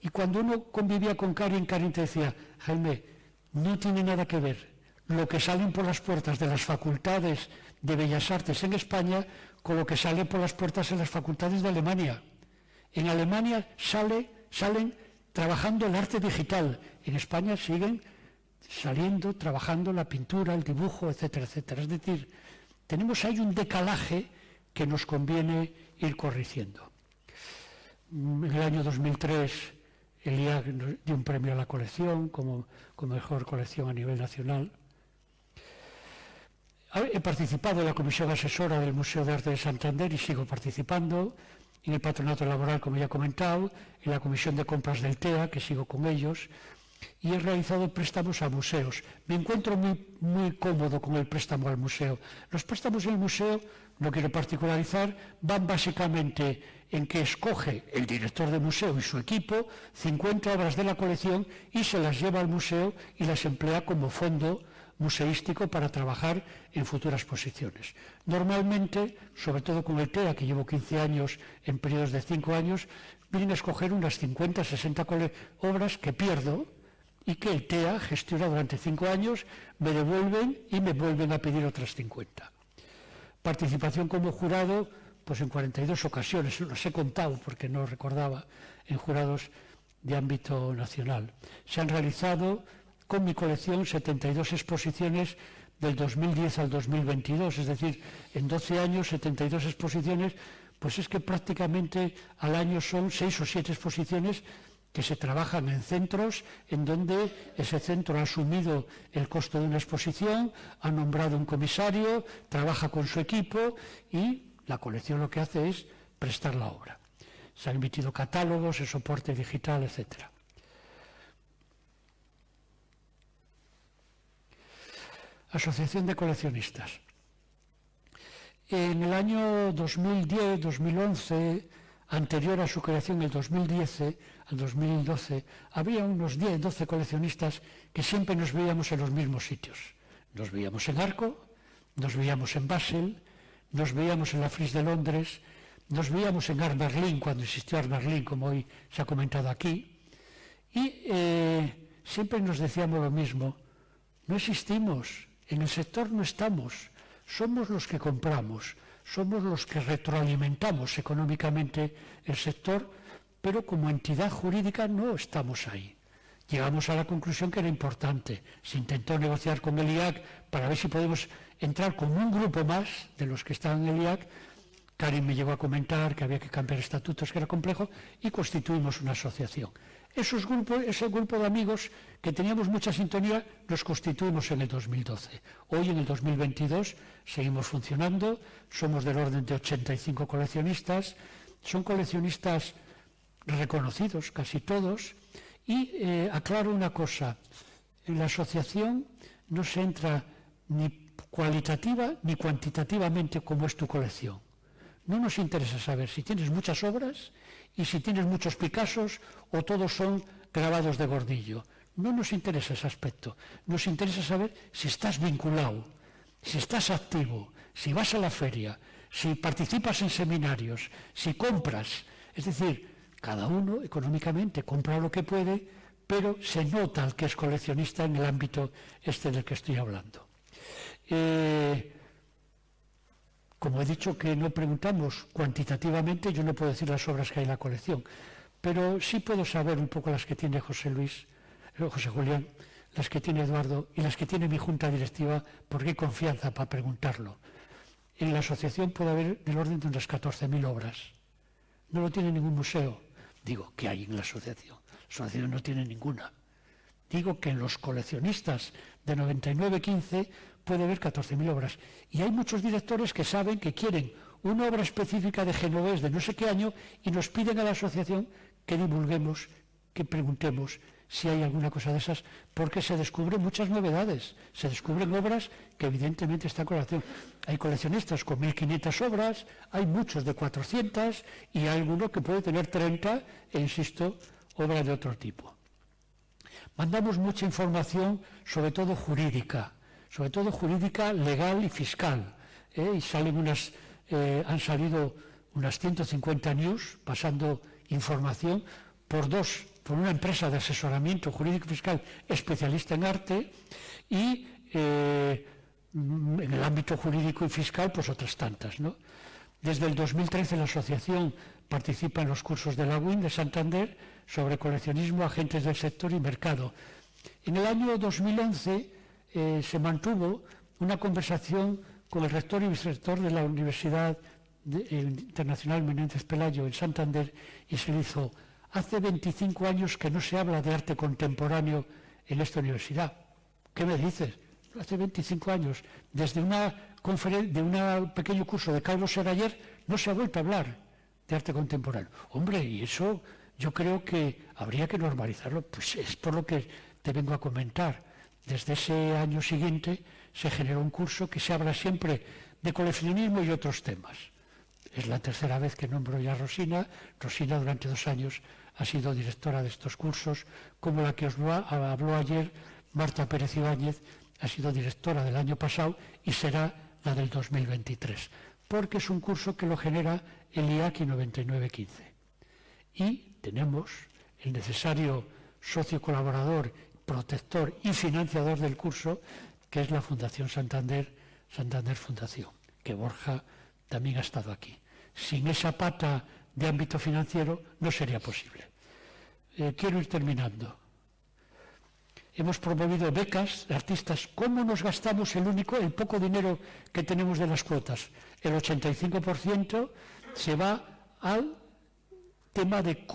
Y cuando uno convivía con Karin, Karin te decía, Jaime, no tiene nada que ver lo que salen por las puertas de las facultades de Bellas Artes en España con lo que sale por las puertas en las facultades de Alemania. En Alemania salen trabajando el arte digital, en España siguen saliendo, trabajando la pintura, el dibujo, etcétera, etcétera. Es decir, tenemos ahí un decalaje que nos conviene ir corrigiendo. En el año 2003 el IAC nos dio un premio a la colección como mejor colección a nivel nacional. He participado en la comisión asesora del Museo de Arte de Santander y sigo participando, en el patronato laboral, como ya he comentado, en la comisión de compras del TEA, que sigo con ellos, y he realizado préstamos a museos. Me encuentro muy cómodo con el préstamo al museo. Los préstamos del museo, no quiero particularizar, van básicamente en que escoge el director de museo y su equipo 50 obras de la colección y se las lleva al museo y las emplea como fondo museístico para trabajar en futuras exposiciones. Normalmente, sobre todo con el TEA, que llevo 15 años en periodos de 5 años, vienen a escoger unas 50, 60 obras que pierdo y que el TEA gestiona durante 5 años, me devuelven y me vuelven a pedir otras 50. Participación como jurado, pues en 42 ocasiones, los he contado porque no recordaba, en jurados de ámbito nacional. Se han realizado con mi colección 72 exposiciones del 2010 al 2022, es decir, en 12 años 72 exposiciones, pues es que prácticamente al año son 6 o 7 exposiciones que se trabajan en centros en donde ese centro ha asumido el costo de una exposición, ha nombrado un comisario, trabaja con su equipo y la colección lo que hace es prestar la obra. Se han emitido catálogos, el soporte digital, etcétera. Asociación de coleccionistas. En el año 2010-2011, anterior a su creación, el 2010 al 2012, había unos 10-12 coleccionistas que siempre nos veíamos en los mismos sitios. Nos veíamos en Arco, nos veíamos en Basel, nos veíamos en la Fris de Londres, nos veíamos en Art Berlin, cuando existió Art Berlin, como hoy se ha comentado aquí, y siempre nos decíamos lo mismo: no existimos, en el sector no estamos, somos los que compramos, somos los que retroalimentamos económicamente el sector, pero como entidad jurídica no estamos ahí. Llegamos a la conclusión que era importante. Se intentó negociar con el IAC para ver si podemos entrar con un grupo más de los que estaban en el IAC. Karin me llegó a comentar que había que cambiar estatutos, que era complejo, y constituimos una asociación. Ese grupo de amigos que teníamos mucha sintonía, los constituimos en el 2012. Hoy, en el 2022, seguimos funcionando, somos del orden de 85 coleccionistas, son coleccionistas reconocidos, casi todos, y aclaro una cosa: en la asociación no se entra ni cualitativa ni cuantitativamente como es tu colección. No nos interesa saber si tienes muchas obras y si tienes muchos Picassos o todos son grabados de Gordillo. No nos interesa ese aspecto. Nos interesa saber si estás vinculado, si estás activo, si vas a la feria, si participas en seminarios, si compras. Es decir, cada uno económicamente compra lo que puede, pero se nota al que es coleccionista en el ámbito este del que estoy hablando. Como he dicho que no preguntamos cuantitativamente, yo no puedo decir las obras que hay en la colección, pero sí puedo saber un poco las que tiene José Julián, las que tiene Eduardo y las que tiene mi junta directiva, porque hay confianza para preguntarlo. En la asociación puede haber del orden de unas 14.000 obras. No lo tiene ningún museo. Digo, ¿qué hay en la asociación? La asociación no tiene ninguna. Digo que en los coleccionistas de 9915 puede haber 14.000 obras. Y hay muchos directores que saben que quieren una obra específica de Genovés de no sé qué año y nos piden a la asociación que divulguemos, que preguntemos si hay alguna cosa de esas, porque se descubren muchas novedades, se descubren obras que evidentemente están en colección. Hay coleccionistas con 1.500 obras, hay muchos de 400 y hay alguno que puede tener 30 e, insisto, obras de otro tipo. Mandamos mucha información, sobre todo jurídica legal y fiscal, y han salido unas 150 news pasando información por una empresa de asesoramiento jurídico fiscal especialista en arte y en el ámbito jurídico y fiscal pues otras tantas, ¿no? Desde el 2013 la asociación participa en los cursos de la UIN de Santander sobre coleccionismo, agentes del sector y mercado. En el año 2011 se mantuvo una conversación con el rector y vicerrector de la Universidad Internacional Menéndez Pelayo en Santander y se le hizo: hace 25 años que no se habla de arte contemporáneo en esta universidad. ¿Qué me dices? Hace 25 años, desde un pequeño curso de Carlos Serayer, no se ha vuelto a hablar de arte contemporáneo. Hombre, y eso yo creo que habría que normalizarlo. Pues es por lo que te vengo a comentar. Desde ese año siguiente se generó un curso que se habla siempre de coleccionismo y otros temas. Es la tercera vez que nombro ya a Rosina. Rosina durante 2 años ha sido directora de estos cursos, como la que os habló ayer, Marta Pérez Ibáñez, ha sido directora del año pasado y será la del 2023, porque es un curso que lo genera el IACI 9915. Y tenemos el necesario socio colaborador, protector y financiador del curso, que es la Fundación Santander, Santander Fundación, que Borja también ha estado aquí. Sin esa pata de ámbito financiero no sería posible. Quiero ir terminando. Hemos promovido becas de artistas. ¿Cómo nos gastamos el poco dinero que tenemos de las cuotas? El 85% se va al tema de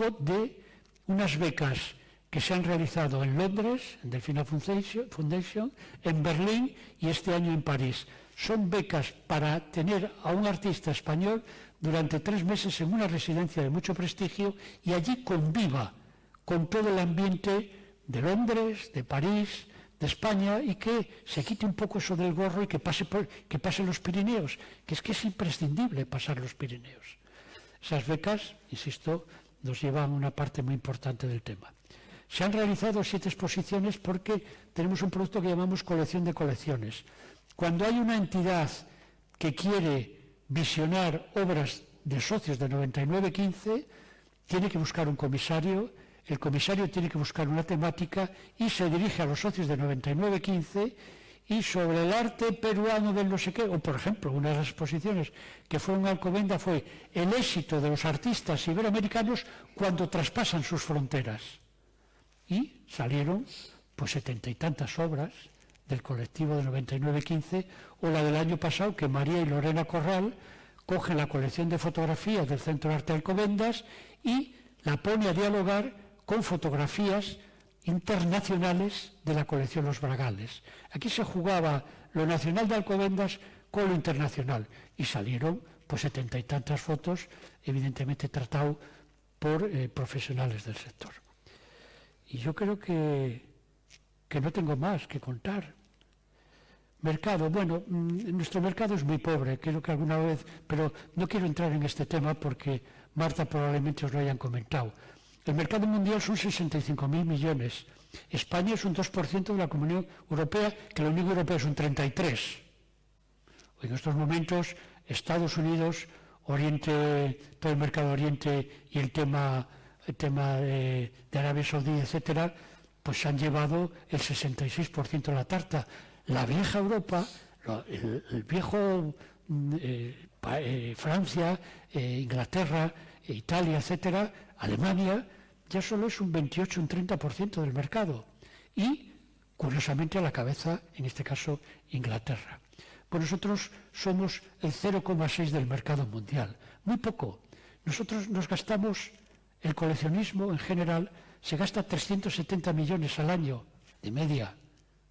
unas becas que se han realizado en Londres, en Delfina Foundation, en Berlín y este año en París. Son becas para tener a un artista español durante 3 meses en una residencia de mucho prestigio y allí conviva con todo el ambiente de Londres, de París, de España, y que se quite un poco eso del gorro y que pase los Pirineos, que es imprescindible pasar los Pirineos. Esas becas, insisto, nos llevan una parte muy importante del tema. Se han realizado 7 exposiciones porque tenemos un producto que llamamos colección de colecciones. Cuando hay una entidad que quiere visionar obras de socios de 9915, tiene que buscar un comisario, el comisario tiene que buscar una temática y se dirige a los socios de 9915 y sobre el arte peruano del no sé qué, o por ejemplo, una de las exposiciones que fue en Alcobendas fue el éxito de los artistas iberoamericanos cuando traspasan sus fronteras. Y salieron pues 70 y tantas obras del colectivo de 9915, o la del año pasado, que María y Lorena Corral cogen la colección de fotografías del Centro de Arte de Alcobendas y la pone a dialogar con fotografías internacionales de la colección Los Bragales. Aquí se jugaba lo nacional de Alcobendas con lo internacional y salieron pues 70 y tantas fotos, evidentemente tratado por profesionales del sector. Y yo creo que no tengo más que contar. Mercado, bueno, nuestro mercado es muy pobre, creo que alguna vez, pero no quiero entrar en este tema porque Marta probablemente os lo hayan comentado. El mercado mundial son 65.000 millones. España es un 2% de la Comunidad Europea, que la Unión Europea es un 33%. En estos momentos, Estados Unidos, Oriente, todo el mercado Oriente y el tema de Arabia Saudí, etcétera, pues han llevado el 66% de la tarta. La vieja Europa, el viejo Francia, Inglaterra, Italia, etcétera, Alemania, ya solo es un 28, un 30% del mercado. Y, curiosamente, a la cabeza, en este caso, Inglaterra. Pues nosotros somos el 0,6 del mercado mundial. Muy poco. Nosotros nos gastamos el coleccionismo en general se gasta 370 millones al año, de media.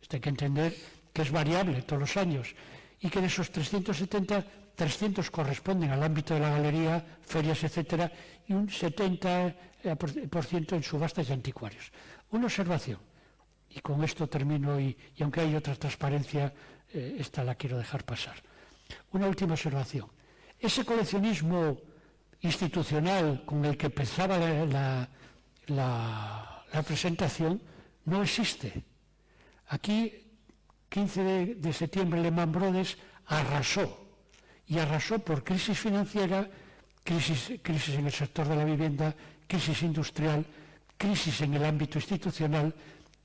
Esto hay que entender que es variable todos los años y que de esos 370, 300 corresponden al ámbito de la galería, ferias, etcétera, y un 70% en subastas y anticuarios. Una observación, y con esto termino, y aunque hay otra transparencia, esta la quiero dejar pasar. Una última observación. Ese coleccionismo institucional con el que empezaba la presentación no existe. Aquí, 15 de septiembre, Lehman Brothers arrasó, y arrasó por crisis financiera, crisis en el sector de la vivienda, crisis industrial, crisis en el ámbito institucional,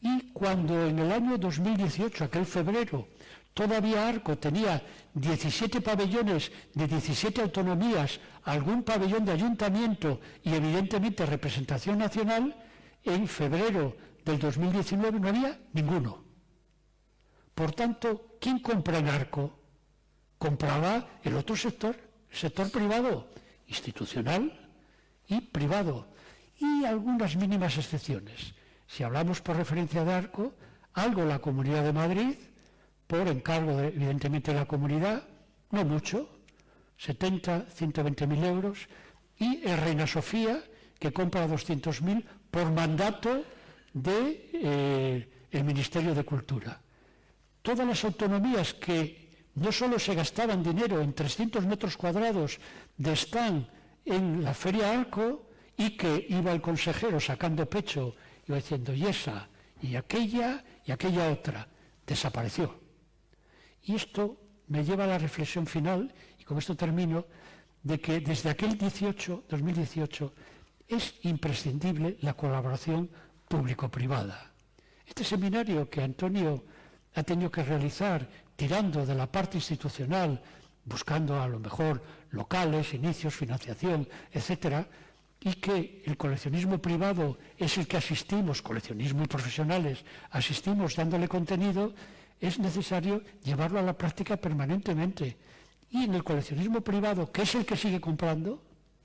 y cuando en el año 2018, aquel febrero, todavía Arco tenía 17 pabellones de 17 autonomías, algún pabellón de ayuntamiento y evidentemente representación nacional, en febrero del 2019 no había ninguno. Por tanto, ¿quién compra en Arco? Compraba el otro sector, el sector privado, institucional y privado, y algunas mínimas excepciones. Si hablamos por referencia de Arco, algo la Comunidad de Madrid, por encargo evidentemente de la comunidad, no mucho, 70, 120.000 euros, y el Reina Sofía, que compra 200.000 por mandato del Ministerio de Cultura. Todas las autonomías que no solo se gastaban dinero en 300 metros cuadrados de stand en la Feria Arco, y que iba el consejero sacando pecho, iba diciendo, y esa, y aquella otra, desapareció. Y esto me lleva a la reflexión final, y con esto termino, de que desde aquel 2018, es imprescindible la colaboración público-privada. Este seminario que Antonio ha tenido que realizar tirando de la parte institucional, buscando a lo mejor locales, inicios, financiación, etcétera, y que el coleccionismo privado es el que asistimos, coleccionismo y profesionales, asistimos dándole contenido, es necesario llevarlo a la práctica permanentemente. Y en el coleccionismo privado, que es el que sigue comprando,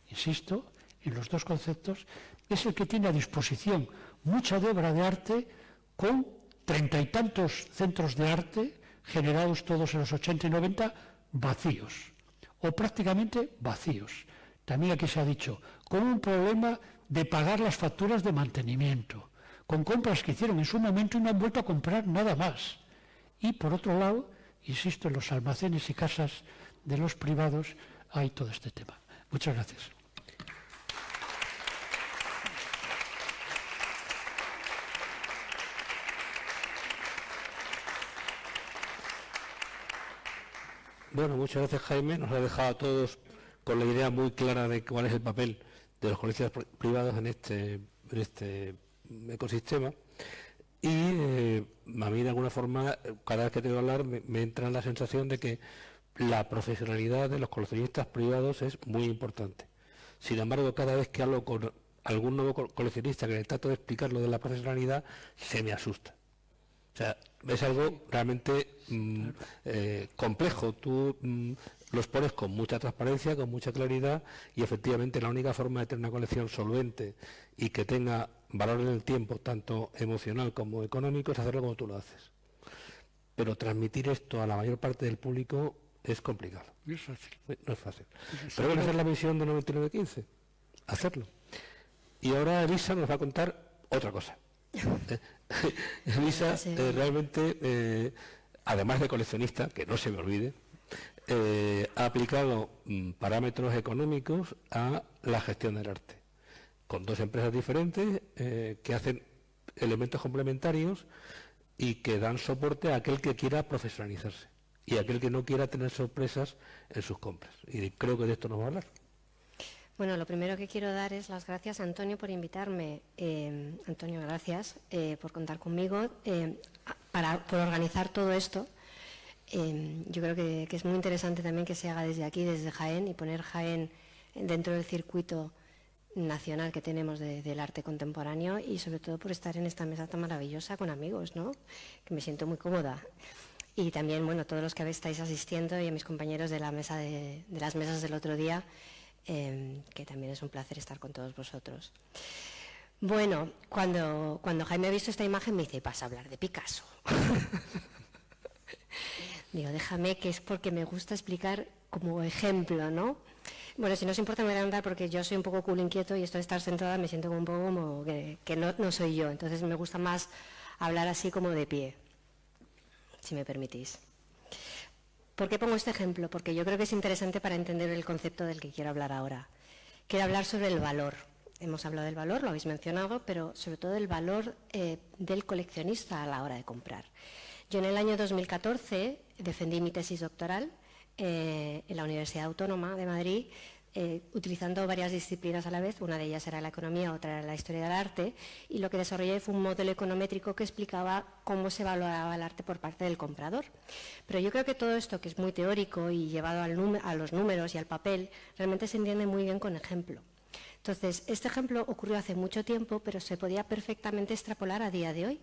insisto, en los dos conceptos, es el que tiene a disposición mucha de obra de arte con 30 y tantos centros de arte, generados todos en los 80 y 90, vacíos, o prácticamente vacíos. También aquí se ha dicho, con un problema de pagar las facturas de mantenimiento, con compras que hicieron en su momento y no han vuelto a comprar nada más. Y por otro lado, insisto, en los almacenes y casas de los privados hay todo este tema. Muchas gracias. Bueno, muchas gracias, Jaime. Nos ha dejado a todos con la idea muy clara de cuál es el papel de los colegios privados en este ecosistema. Y a mí, de alguna forma, cada vez que tengo que hablar, me entra la sensación de que la profesionalidad de los coleccionistas privados es muy importante. Sin embargo, cada vez que hablo con algún nuevo coleccionista que le trato de explicar lo de la profesionalidad, se me asusta. O sea, es algo realmente complejo. Tú los pones con mucha transparencia, con mucha claridad, y efectivamente la única forma de tener una colección solvente y que tenga valor en el tiempo, tanto emocional como económico, es hacerlo como tú lo haces. Pero transmitir esto a la mayor parte del público es complicado. No es fácil. No es fácil. Pero bueno, esa es la misión de 9915, hacerlo. Y ahora Elisa nos va a contar otra cosa. Elisa realmente, además de coleccionista, que no se me olvide, ha aplicado parámetros económicos a la gestión del arte, con dos empresas diferentes que hacen elementos complementarios y que dan soporte a aquel que quiera profesionalizarse y a aquel que no quiera tener sorpresas en sus compras. Y creo que de esto nos va a hablar. Bueno, lo primero que quiero dar es las gracias a Antonio por invitarme. Antonio, gracias por contar conmigo, por organizar todo esto. Yo creo que es muy interesante también que se haga desde aquí, desde Jaén, y poner Jaén dentro del circuito nacional que tenemos del arte contemporáneo, y sobre todo por estar en esta mesa tan maravillosa con amigos, ¿no? Que me siento muy cómoda. Y también, bueno, todos los que estáis asistiendo y a mis compañeros de la mesa de las mesas del otro día, que también es un placer estar con todos vosotros. Bueno, cuando Jaime ha visto esta imagen me dice, vas a hablar de Picasso. Digo, déjame, que es porque me gusta explicar como ejemplo, ¿no? Bueno, si no os importa me voy a andar porque yo soy un poco culo inquieto y esto de estar sentada me siento un poco como que no soy yo. Entonces me gusta más hablar así como de pie, si me permitís. ¿Por qué pongo este ejemplo? Porque yo creo que es interesante para entender el concepto del que quiero hablar ahora. Quiero hablar sobre el valor. Hemos hablado del valor, lo habéis mencionado, pero sobre todo el valor del coleccionista a la hora de comprar. Yo en el año 2014 defendí mi tesis doctoral en la Universidad Autónoma de Madrid, utilizando varias disciplinas a la vez. Una de ellas era la economía, otra era la historia del arte, y lo que desarrollé fue un modelo econométrico que explicaba cómo se valoraba el arte por parte del comprador. Pero yo creo que todo esto, que es muy teórico y llevado a los números y al papel, realmente se entiende muy bien con ejemplo. Entonces, este ejemplo ocurrió hace mucho tiempo, pero se podía perfectamente extrapolar a día de hoy.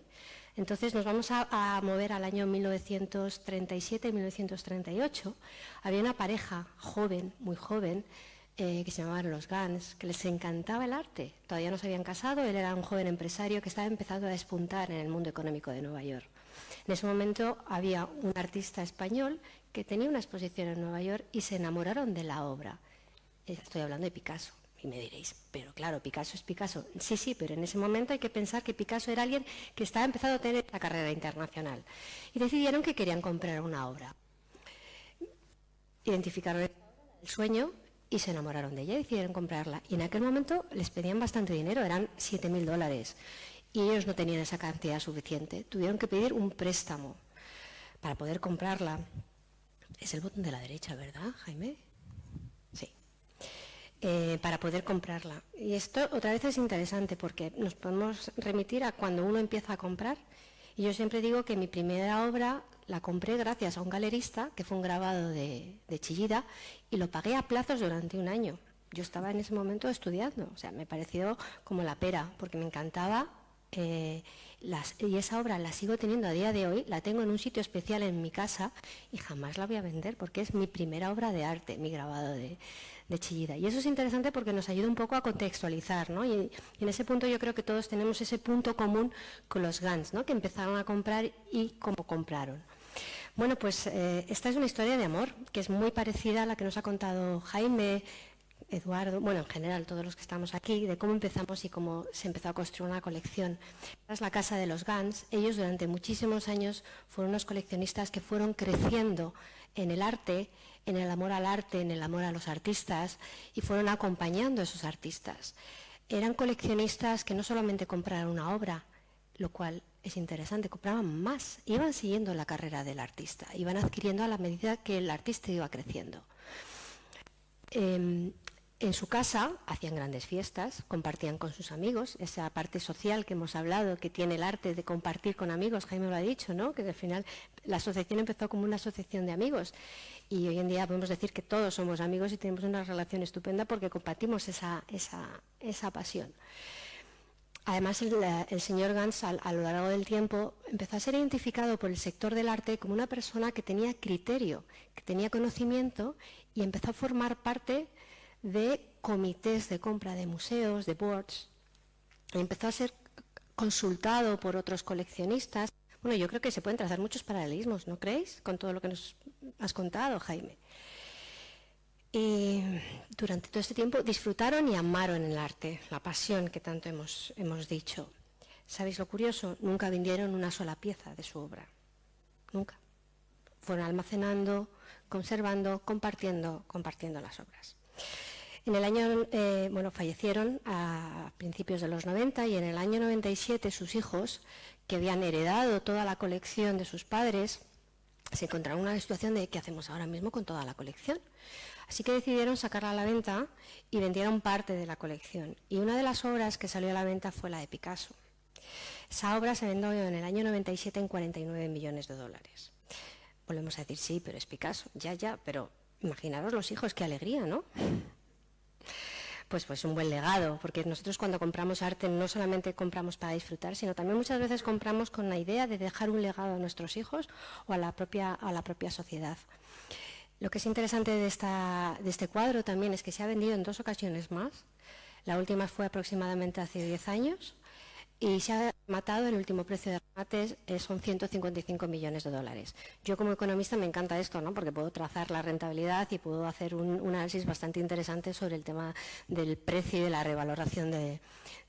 Entonces, nos vamos a mover al año 1937-1938. Había una pareja joven, muy joven, que se llamaban los Gans, que les encantaba el arte. Todavía no se habían casado, él era un joven empresario que estaba empezando a despuntar en el mundo económico de Nueva York. En ese momento había un artista español que tenía una exposición en Nueva York y se enamoraron de la obra. Estoy hablando de Picasso. Y me diréis, pero claro, Picasso es Picasso. Sí, sí, pero en ese momento hay que pensar que Picasso era alguien que estaba empezando a tener la carrera internacional. Y decidieron que querían comprar una obra. Identificaron el sueño y se enamoraron de ella y decidieron comprarla. Y en aquel momento les pedían bastante dinero, eran $7.000. Y ellos no tenían esa cantidad suficiente. Tuvieron que pedir un préstamo para poder comprarla. Es el botón de la derecha, ¿verdad, Jaime? Sí. Para poder comprarla. Y esto otra vez es interesante porque nos podemos remitir a cuando uno empieza a comprar. Y yo siempre digo que mi primera obra la compré gracias a un galerista, que fue un grabado de Chillida, y lo pagué a plazos durante un año. Yo estaba en ese momento estudiando, o sea, me pareció como la pera, porque me encantaba. Y esa obra la sigo teniendo a día de hoy, la tengo en un sitio especial en mi casa y jamás la voy a vender porque es mi primera obra de arte, mi grabado de Chillida. Y eso es interesante porque nos ayuda un poco a contextualizar, ¿no? Y en ese punto yo creo que todos tenemos ese punto común con los Gans, ¿no? Que empezaron a comprar y cómo compraron. Bueno, pues esta es una historia de amor que es muy parecida a la que nos ha contado Jaime, Eduardo, bueno, en general todos los que estamos aquí, de cómo empezamos y cómo se empezó a construir una colección. Esta es la casa de los Gans. Ellos durante muchísimos años fueron unos coleccionistas que fueron creciendo en el arte, en el amor al arte, en el amor a los artistas, y fueron acompañando a esos artistas. Eran coleccionistas que no solamente compraron una obra, lo cual es interesante, compraban más, iban siguiendo la carrera del artista, iban adquiriendo a la medida que el artista iba creciendo. En su casa hacían grandes fiestas, compartían con sus amigos, esa parte social que hemos hablado, que tiene el arte de compartir con amigos, Jaime lo ha dicho, ¿no? Que al final la asociación empezó como una asociación de amigos y hoy en día podemos decir que todos somos amigos y tenemos una relación estupenda porque compartimos esa pasión. Además, el señor Gans, a lo largo del tiempo, empezó a ser identificado por el sector del arte como una persona que tenía criterio, que tenía conocimiento y empezó a formar parte de comités de compra de museos, de boards, y empezó a ser consultado por otros coleccionistas. Bueno, yo creo que se pueden trazar muchos paralelismos, ¿no creéis? Con todo lo que nos has contado, Jaime. Y durante todo este tiempo disfrutaron y amaron el arte, la pasión que tanto hemos dicho. ¿Sabéis lo curioso? Nunca vendieron una sola pieza de su obra. Nunca. Fueron almacenando, conservando, compartiendo las obras. En el año, fallecieron a principios de los 90 y en el año 97 sus hijos, que habían heredado toda la colección de sus padres, se encontraron en una situación de ¿qué hacemos ahora mismo con toda la colección? Así que decidieron sacarla a la venta y vendieron parte de la colección. Y una de las obras que salió a la venta fue la de Picasso. Esa obra se vendió en el año 97 en $49 millones. Volvemos a decir, sí, pero es Picasso, ya, pero imaginaros los hijos, qué alegría, ¿no? Pues un buen legado, porque nosotros cuando compramos arte no solamente compramos para disfrutar, sino también muchas veces compramos con la idea de dejar un legado a nuestros hijos o a la propia sociedad. Lo que es interesante de este cuadro también es que se ha vendido en 2 ocasiones más. La última fue aproximadamente hace 10 años y se ha matado, el último precio de remates son 155 millones de dólares. Yo como economista me encanta esto, ¿no? Porque puedo trazar la rentabilidad y puedo hacer un análisis bastante interesante sobre el tema del precio y de la revaloración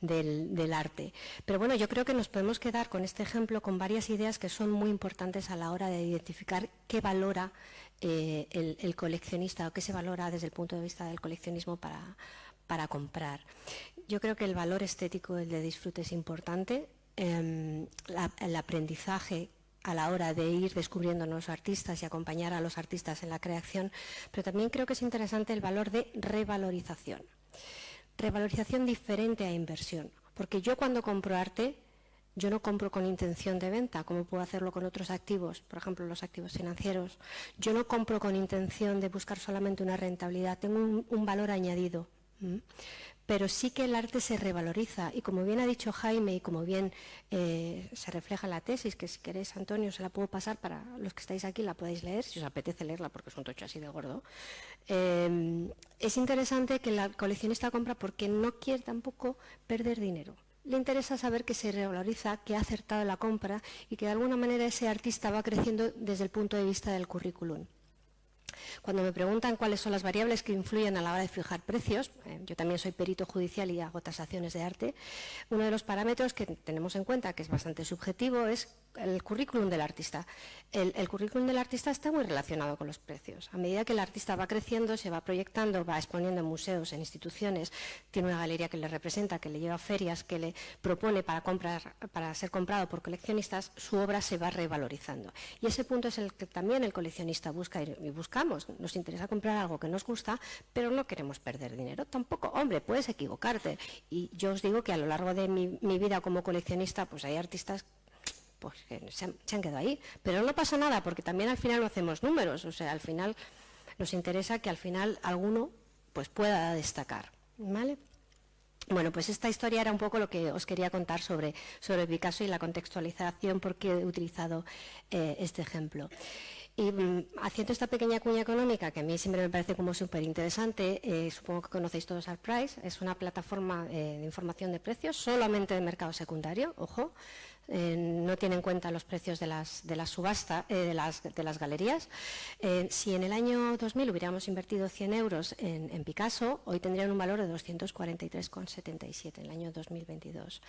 del arte. Pero bueno, yo creo que nos podemos quedar con este ejemplo con varias ideas que son muy importantes a la hora de identificar qué valora el coleccionista o qué se valora desde el punto de vista del coleccionismo para comprar. Yo creo que el valor estético, el de disfrute, es importante. El aprendizaje a la hora de ir descubriendo nuevos artistas y acompañar a los artistas en la creación, pero también creo que es interesante el valor de revalorización. Revalorización diferente a inversión, porque yo cuando compro arte, yo no compro con intención de venta, como puedo hacerlo con otros activos, por ejemplo los activos financieros. Yo no compro con intención de buscar solamente una rentabilidad, tengo un valor añadido. Pero sí que el arte se revaloriza y como bien ha dicho Jaime y como bien se refleja en la tesis, que si queréis, Antonio, se la puedo pasar para los que estáis aquí, la podéis leer, si os apetece leerla porque es un tocho así de gordo. Es interesante que el coleccionista compra porque no quiere tampoco perder dinero. Le interesa saber que se revaloriza, que ha acertado la compra y que de alguna manera ese artista va creciendo desde el punto de vista del currículum. Cuando me preguntan cuáles son las variables que influyen a la hora de fijar precios, yo también soy perito judicial y hago tasaciones de arte, uno de los parámetros que tenemos en cuenta, que es bastante subjetivo, es el currículum del artista. El currículum del artista está muy relacionado con los precios. A medida que el artista va creciendo, se va proyectando, va exponiendo en museos, en instituciones, tiene una galería que le representa, que le lleva a ferias, que le propone para ser comprado por coleccionistas, su obra se va revalorizando. Y ese punto es el que también el coleccionista busca y buscamos. Nos interesa comprar algo que nos gusta, pero no queremos perder dinero. Tampoco, hombre, puedes equivocarte. Y yo os digo que a lo largo de mi vida como coleccionista, pues hay artistas pues que se han quedado ahí, pero no pasa nada porque también al final no hacemos números, o sea, al final nos interesa que al final alguno pues pueda destacar, ¿vale? Bueno, pues esta historia era un poco lo que os quería contar sobre Picasso y la contextualización, porque he utilizado este ejemplo. Y haciendo esta pequeña cuña económica, que a mí siempre me parece como súper interesante, supongo que conocéis todos Artprice, es una plataforma de información de precios, solamente de mercado secundario, ojo, no tiene en cuenta los precios de la subasta, de las galerías. Si en el año 2000 hubiéramos invertido 100 euros en Picasso, hoy tendrían un valor de 243,77 en el año 2022.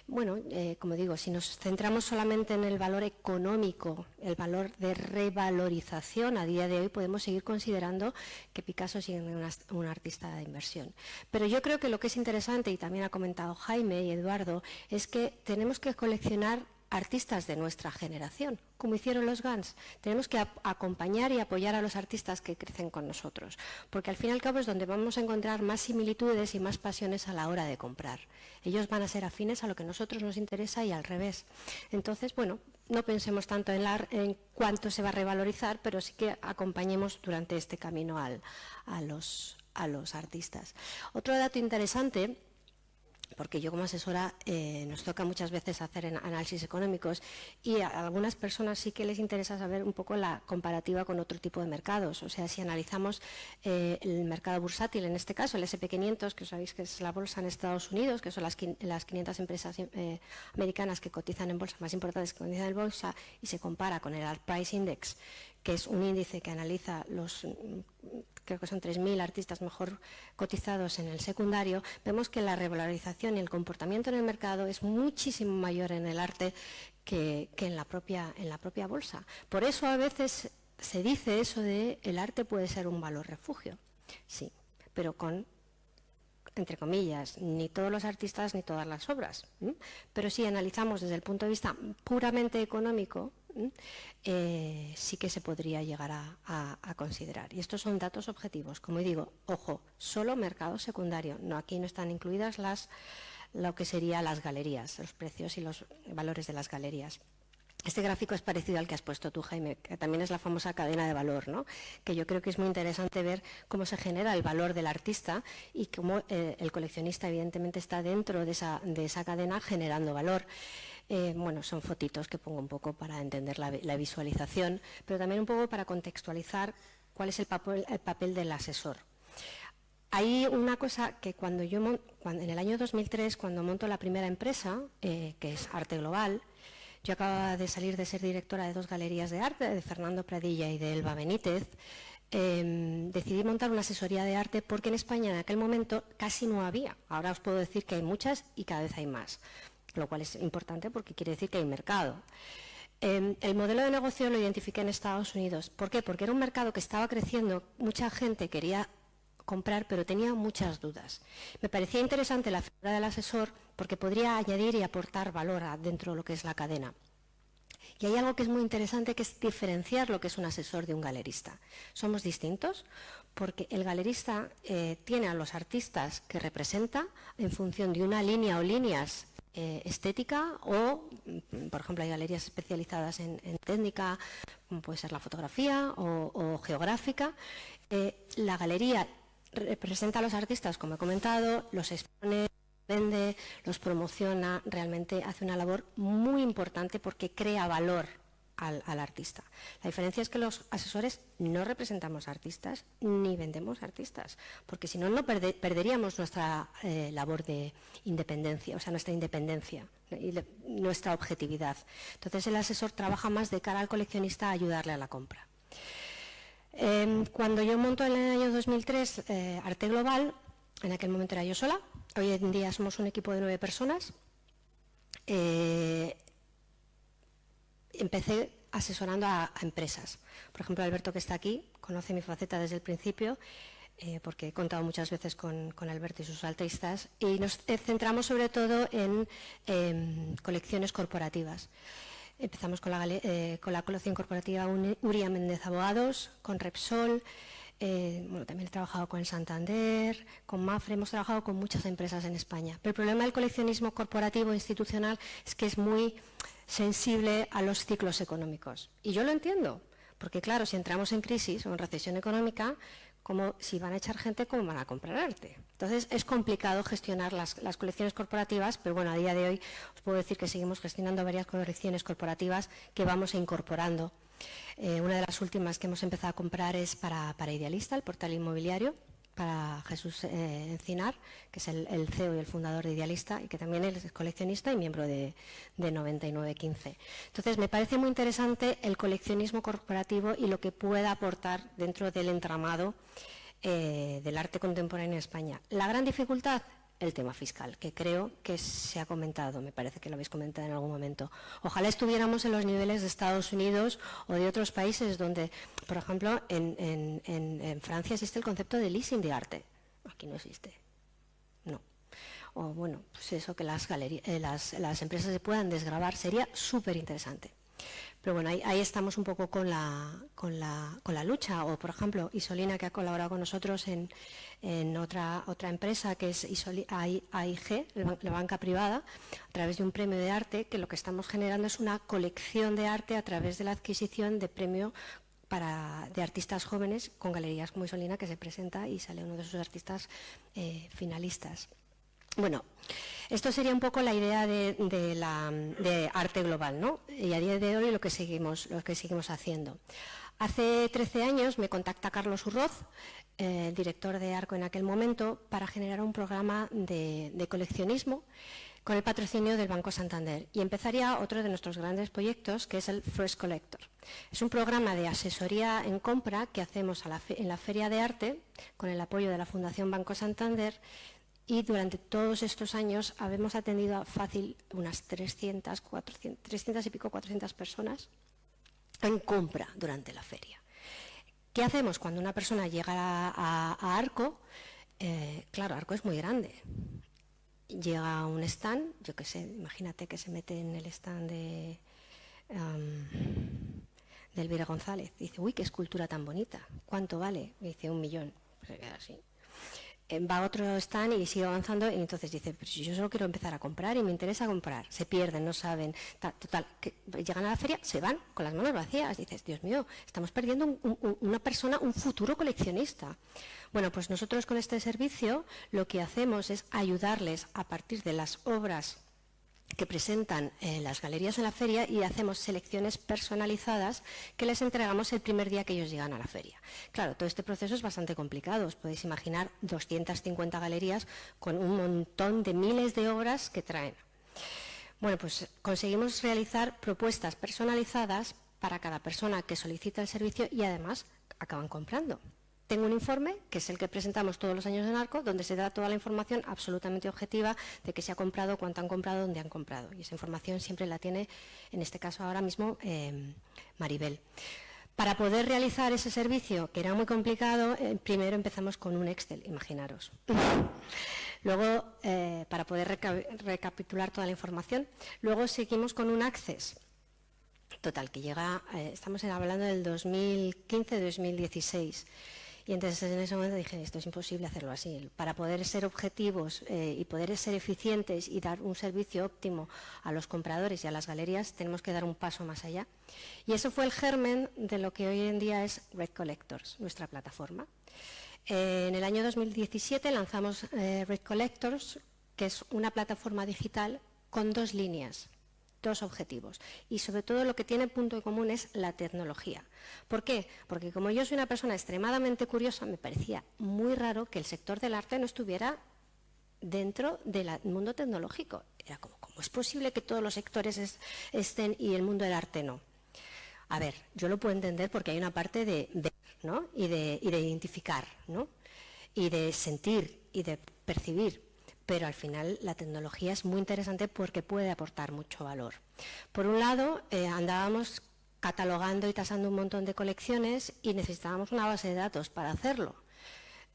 Bueno, como digo, si nos centramos solamente en el valor económico, el valor de revalorización, a día de hoy podemos seguir considerando que Picasso sigue un artista de inversión. Pero yo creo que lo que es interesante, y también ha comentado Jaime y Eduardo, es que tenemos que coleccionar artistas de nuestra generación, como hicieron los Guns. Tenemos que acompañar y apoyar a los artistas que crecen con nosotros, porque al fin y al cabo es donde vamos a encontrar más similitudes y más pasiones a la hora de comprar. Ellos van a ser afines a lo que a nosotros nos interesa y al revés. Entonces, bueno, no pensemos tanto en cuánto se va a revalorizar, pero sí que acompañemos durante este camino a los artistas. Otro dato interesante, porque yo como asesora nos toca muchas veces hacer análisis económicos y a algunas personas sí que les interesa saber un poco la comparativa con otro tipo de mercados. O sea, si analizamos el mercado bursátil, en este caso el SP500, que sabéis que es la bolsa en Estados Unidos, que son las 500 empresas americanas que cotizan en bolsa, más importantes que cotizan en bolsa, y se compara con el Artprice Index, que es un índice que analiza creo que son 3.000 artistas mejor cotizados en el secundario, vemos que la revalorización y el comportamiento en el mercado es muchísimo mayor en el arte que en la propia bolsa. Por eso a veces se dice eso de el arte puede ser un valor refugio. Sí, pero con, entre comillas, ni todos los artistas ni todas las obras. Pero si analizamos desde el punto de vista puramente económico, sí que se podría llegar a considerar. Y estos son datos objetivos. Como digo, ojo, solo mercado secundario. No, aquí no están incluidas lo que serían las galerías, los precios y los valores de las galerías. Este gráfico es parecido al que has puesto tú, Jaime, que también es la famosa cadena de valor, ¿no? Que yo creo que es muy interesante ver cómo se genera el valor del artista y cómo el coleccionista evidentemente está dentro de esa cadena generando valor. Bueno, son fotitos que pongo un poco para entender la visualización, pero también un poco para contextualizar cuál es el papel del asesor. Hay una cosa que en el año 2003, cuando monto la primera empresa, que es Arte Global, yo acababa de salir de ser directora de 2 galerías de arte, de Fernando Pradilla y de Elba Benítez. Decidí montar una asesoría de arte porque en España en aquel momento casi no había. Ahora os puedo decir que hay muchas y cada vez hay más, lo cual es importante porque quiere decir que hay mercado. El modelo de negocio lo identifiqué en Estados Unidos. ¿Por qué? Porque era un mercado que estaba creciendo, mucha gente quería comprar, pero tenía muchas dudas. Me parecía interesante la figura del asesor porque podría añadir y aportar valor dentro de lo que es la cadena. Y hay algo que es muy interesante, que es diferenciar lo que es un asesor de un galerista. Somos distintos porque el galerista tiene a los artistas que representa en función de una línea o líneas estética o, por ejemplo, hay galerías especializadas en técnica, como puede ser la fotografía o geográfica. La galería representa a los artistas, como he comentado, los expone, vende, los promociona, realmente hace una labor muy importante porque crea valor al artista. La diferencia es que los asesores no representamos artistas ni vendemos artistas, porque si no, perderíamos nuestra labor de independencia, o sea, nuestra independencia y nuestra objetividad. Entonces el asesor trabaja más de cara al coleccionista a ayudarle a la compra. Cuando yo monto en el año 2003 Arte Global, en aquel momento era yo sola, hoy en día somos un equipo de 9 personas. Empecé asesorando a empresas. Por ejemplo, Alberto, que está aquí, conoce mi faceta desde el principio, porque he contado muchas veces con Alberto y sus artistas, y nos centramos sobre todo en colecciones corporativas. Empezamos con la colección corporativa Uria Méndez Abogados, con Repsol, también he trabajado con Santander, con Mafre, hemos trabajado con muchas empresas en España. Pero el problema del coleccionismo corporativo institucional es que es muy sensible a los ciclos económicos. Y yo lo entiendo, porque claro, si entramos en crisis o en recesión económica, como si van a echar gente, ¿cómo van a comprar arte? Entonces es complicado gestionar las colecciones corporativas, pero bueno, a día de hoy os puedo decir que seguimos gestionando varias colecciones corporativas que vamos incorporando. Una de las últimas que hemos empezado a comprar es para Idealista, el portal inmobiliario, para Jesús Encinar, que es el CEO y el fundador de Idealista y que también es coleccionista y miembro de 9915. Entonces, me parece muy interesante el coleccionismo corporativo y lo que pueda aportar dentro del entramado del arte contemporáneo en España. La gran dificultad, el tema fiscal, que creo que se ha comentado, me parece que lo habéis comentado en algún momento. Ojalá estuviéramos en los niveles de Estados Unidos o de otros países donde, por ejemplo, en Francia existe el concepto de leasing de arte. Aquí no existe. No. O bueno, pues eso, que las empresas se puedan desgravar sería súper interesante. Pero bueno, ahí estamos un poco con la lucha. O, por ejemplo, Isolina, que ha colaborado con nosotros en otra empresa que es AIG, la banca privada, a través de un premio de arte, que lo que estamos generando es una colección de arte a través de la adquisición de premio de artistas jóvenes con galerías como Isolina, que se presenta y sale uno de sus artistas finalistas. Bueno, esto sería un poco la idea de Arte Global, ¿no? Y a día de hoy lo que seguimos haciendo. Hace 13 años me contacta Carlos Urroz, director de Arco en aquel momento, para generar un programa de coleccionismo con el patrocinio del Banco Santander. Y empezaría otro de nuestros grandes proyectos, que es el First Collector. Es un programa de asesoría en compra que hacemos en la Feria de Arte, con el apoyo de la Fundación Banco Santander, y durante todos estos años habemos atendido a fácil unas 300 y pico, 400 personas en compra durante la feria. ¿Qué hacemos cuando una persona llega a Arco? Claro, Arco es muy grande. Llega a un stand, yo qué sé, imagínate que se mete en el stand de Elvira González. Dice, uy, qué escultura tan bonita. ¿Cuánto vale? Dice, 1 millón. Se queda así. Va a otro stand y sigue avanzando y entonces dice, pues yo solo quiero empezar a comprar y me interesa comprar. Se pierden, no saben. Total, que llegan a la feria, se van con las manos vacías. Dices, Dios mío, estamos perdiendo una persona, un futuro coleccionista. Bueno, pues nosotros con este servicio lo que hacemos es ayudarles a partir de las obras que presentan las galerías en la feria y hacemos selecciones personalizadas que les entregamos el primer día que ellos llegan a la feria. Claro, todo este proceso es bastante complicado. Os podéis imaginar 250 galerías con un montón de miles de obras que traen. Bueno, pues conseguimos realizar propuestas personalizadas para cada persona que solicita el servicio y además acaban comprando. Tengo un informe, que es el que presentamos todos los años en ARCO, donde se da toda la información absolutamente objetiva de qué se ha comprado, cuánto han comprado, dónde han comprado. Y esa información siempre la tiene, en este caso ahora mismo, Maribel. Para poder realizar ese servicio, que era muy complicado, primero empezamos con un Excel, imaginaros. Luego, para poder recapitular toda la información, luego seguimos con un Access. Total, que llega, estamos hablando del 2015-2016. Y entonces en ese momento dije, esto es imposible hacerlo así. Para poder ser objetivos y poder ser eficientes y dar un servicio óptimo a los compradores y a las galerías, tenemos que dar un paso más allá. Y eso fue el germen de lo que hoy en día es Red Collectors, nuestra plataforma. En el año 2017 lanzamos Red Collectors, que es una plataforma digital con 2 líneas. 2 objetivos. Y sobre todo lo que tiene punto en común es la tecnología. ¿Por qué? Porque como yo soy una persona extremadamente curiosa, me parecía muy raro que el sector del arte no estuviera dentro del mundo tecnológico. Era como, ¿cómo es posible que todos los sectores estén y el mundo del arte no? A ver, yo lo puedo entender porque hay una parte de ver, ¿no? y de identificar, ¿no? Y de sentir y de percibir. Pero al final la tecnología es muy interesante porque puede aportar mucho valor. Por un lado, andábamos catalogando y tasando un montón de colecciones y necesitábamos una base de datos para hacerlo.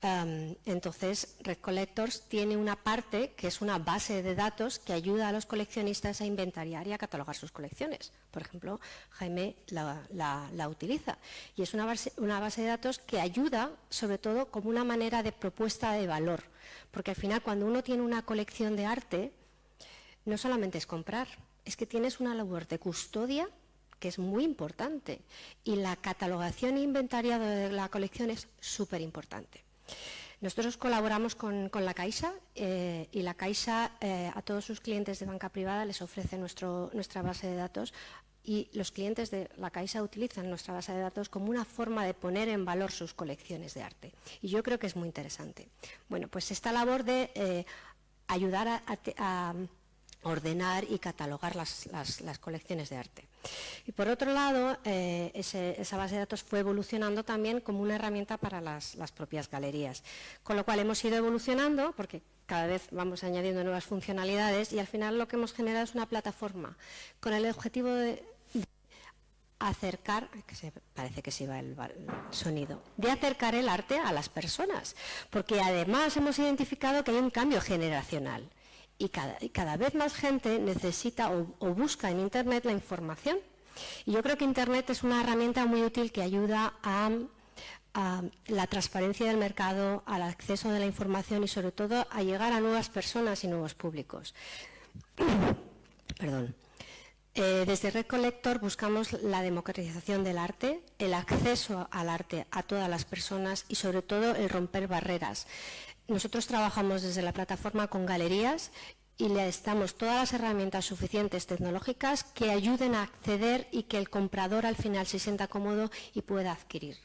Entonces, Red Collectors tiene una parte que es una base de datos que ayuda a los coleccionistas a inventariar y a catalogar sus colecciones. Por ejemplo, Jaime la utiliza. Y es una base de datos que ayuda, sobre todo, como una manera de propuesta de valor. Porque al final, cuando uno tiene una colección de arte, no solamente es comprar, es que tienes una labor de custodia que es muy importante. Y la catalogación e inventariado de la colección es súper importante. Nosotros colaboramos con la Caixa y la Caixa a todos sus clientes de banca privada les ofrece nuestra base de datos y los clientes de la Caixa utilizan nuestra base de datos como una forma de poner en valor sus colecciones de arte. Y yo creo que es muy interesante. Bueno, pues esta labor de ayudar a ordenar y catalogar las colecciones de arte. Y por otro lado, esa base de datos fue evolucionando también como una herramienta para las propias galerías. Con lo cual hemos ido evolucionando, porque cada vez vamos añadiendo nuevas funcionalidades y al final lo que hemos generado es una plataforma con el objetivo de acercar, parece que se va el sonido, de acercar el arte a las personas, porque además hemos identificado que hay un cambio generacional. Y cada vez más gente necesita o busca en Internet la información. Y yo creo que Internet es una herramienta muy útil que ayuda a la transparencia del mercado, al acceso de la información y sobre todo a llegar a nuevas personas y nuevos públicos. Perdón. Desde Red Collector buscamos la democratización del arte, el acceso al arte a todas las personas y sobre todo el romper barreras. Nosotros trabajamos desde la plataforma con galerías y les damos todas las herramientas suficientes tecnológicas que ayuden a acceder y que el comprador al final se sienta cómodo y pueda adquirir.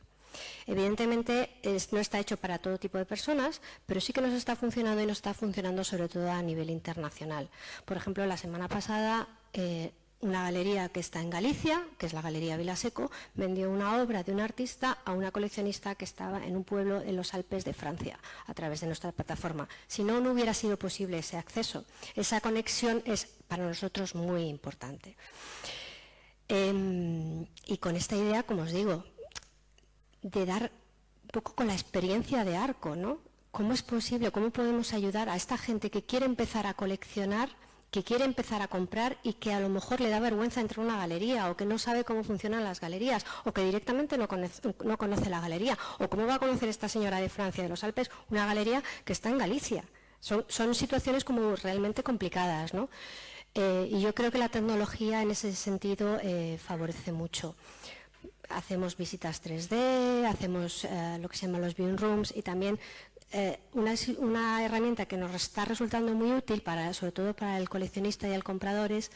Evidentemente no está hecho para todo tipo de personas, pero sí que nos está funcionando y nos está funcionando sobre todo a nivel internacional. Por ejemplo, la semana pasada una galería que está en Galicia, que es la Galería Vilaseco, vendió una obra de un artista a una coleccionista que estaba en un pueblo en los Alpes de Francia, a través de nuestra plataforma. Si no, no hubiera sido posible ese acceso. Esa conexión es para nosotros muy importante. Y con esta idea, como os digo, de dar un poco con la experiencia de ARCO, ¿no? ¿Cómo es posible, cómo podemos ayudar a esta gente que quiere empezar a coleccionar, que quiere empezar a comprar y que a lo mejor le da vergüenza entrar a una galería o que no sabe cómo funcionan las galerías o que directamente no conoce la galería o cómo va a conocer esta señora de Francia, de los Alpes, una galería que está en Galicia? Son situaciones como realmente complicadas, ¿no? Y yo creo que la tecnología en ese sentido favorece mucho. Hacemos visitas 3D, hacemos lo que se llama los viewing rooms y también una herramienta que nos está resultando muy útil, sobre todo para el coleccionista y el comprador, es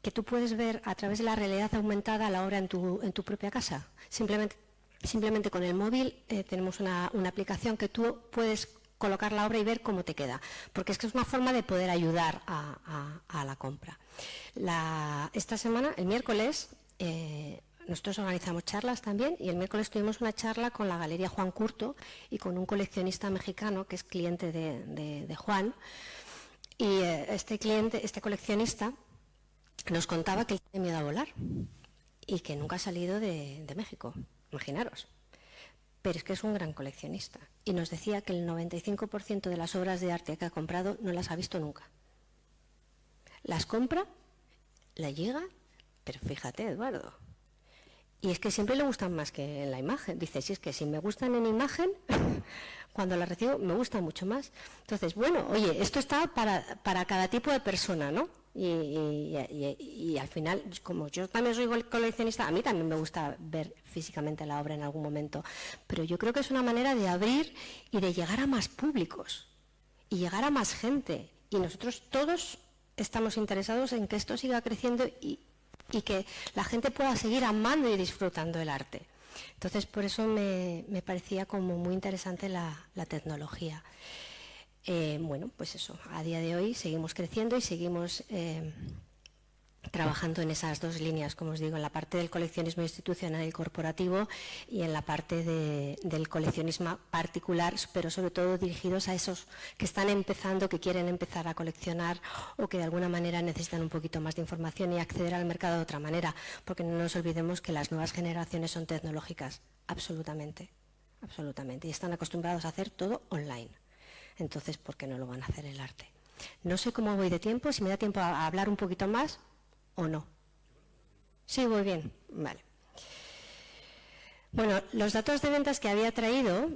que tú puedes ver a través de la realidad aumentada la obra en tu propia casa. Simplemente con el móvil tenemos una aplicación que tú puedes colocar la obra y ver cómo te queda, porque es que es una forma de poder ayudar a la compra. Esta semana, el miércoles, nosotros organizamos charlas también, y el miércoles tuvimos una charla con la Galería Juan Curto y con un coleccionista mexicano que es cliente de Juan, y este coleccionista nos contaba que él tiene miedo a volar y que nunca ha salido de México, imaginaros. Pero es que es un gran coleccionista y nos decía que el 95% de las obras de arte que ha comprado no las ha visto nunca. Las compra, la llega, pero fíjate, Eduardo, y es que siempre le gustan más que en la imagen. Dice, si es que si me gustan en imagen, cuando las recibo me gustan mucho más. Entonces, bueno, oye, esto está para cada tipo de persona, ¿no? Y al final, como yo también soy coleccionista, a mí también me gusta ver físicamente la obra en algún momento, pero yo creo que es una manera de abrir y de llegar a más públicos y llegar a más gente, y nosotros todos estamos interesados en que esto siga creciendo y que la gente pueda seguir amando y disfrutando el arte. Entonces, por eso me parecía como muy interesante la tecnología. Bueno, pues eso, a día de hoy seguimos creciendo y seguimos trabajando en esas dos líneas, como os digo, en la parte del coleccionismo institucional y corporativo y en la parte del coleccionismo particular, pero sobre todo dirigidos a esos que están empezando, que quieren empezar a coleccionar o que de alguna manera necesitan un poquito más de información y acceder al mercado de otra manera, porque no nos olvidemos que las nuevas generaciones son tecnológicas, absolutamente, absolutamente, y están acostumbrados a hacer todo online. Entonces, ¿por qué no lo van a hacer el arte? No sé cómo voy de tiempo, si me da tiempo a hablar un poquito más o no. Sí, voy bien, vale. Bueno, los datos de ventas que había traído,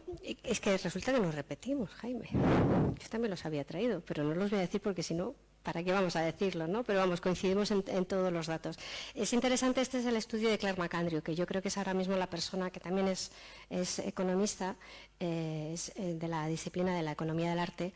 es que resulta que nos repetimos, Jaime. Yo también los había traído, pero no los voy a decir porque si no, ¿para qué vamos a decirlo, no? Pero vamos, coincidimos en todos los datos. Es interesante, este es el estudio de Claire McAndrew, que yo creo que es ahora mismo la persona que también es economista, es de la disciplina de la economía del arte.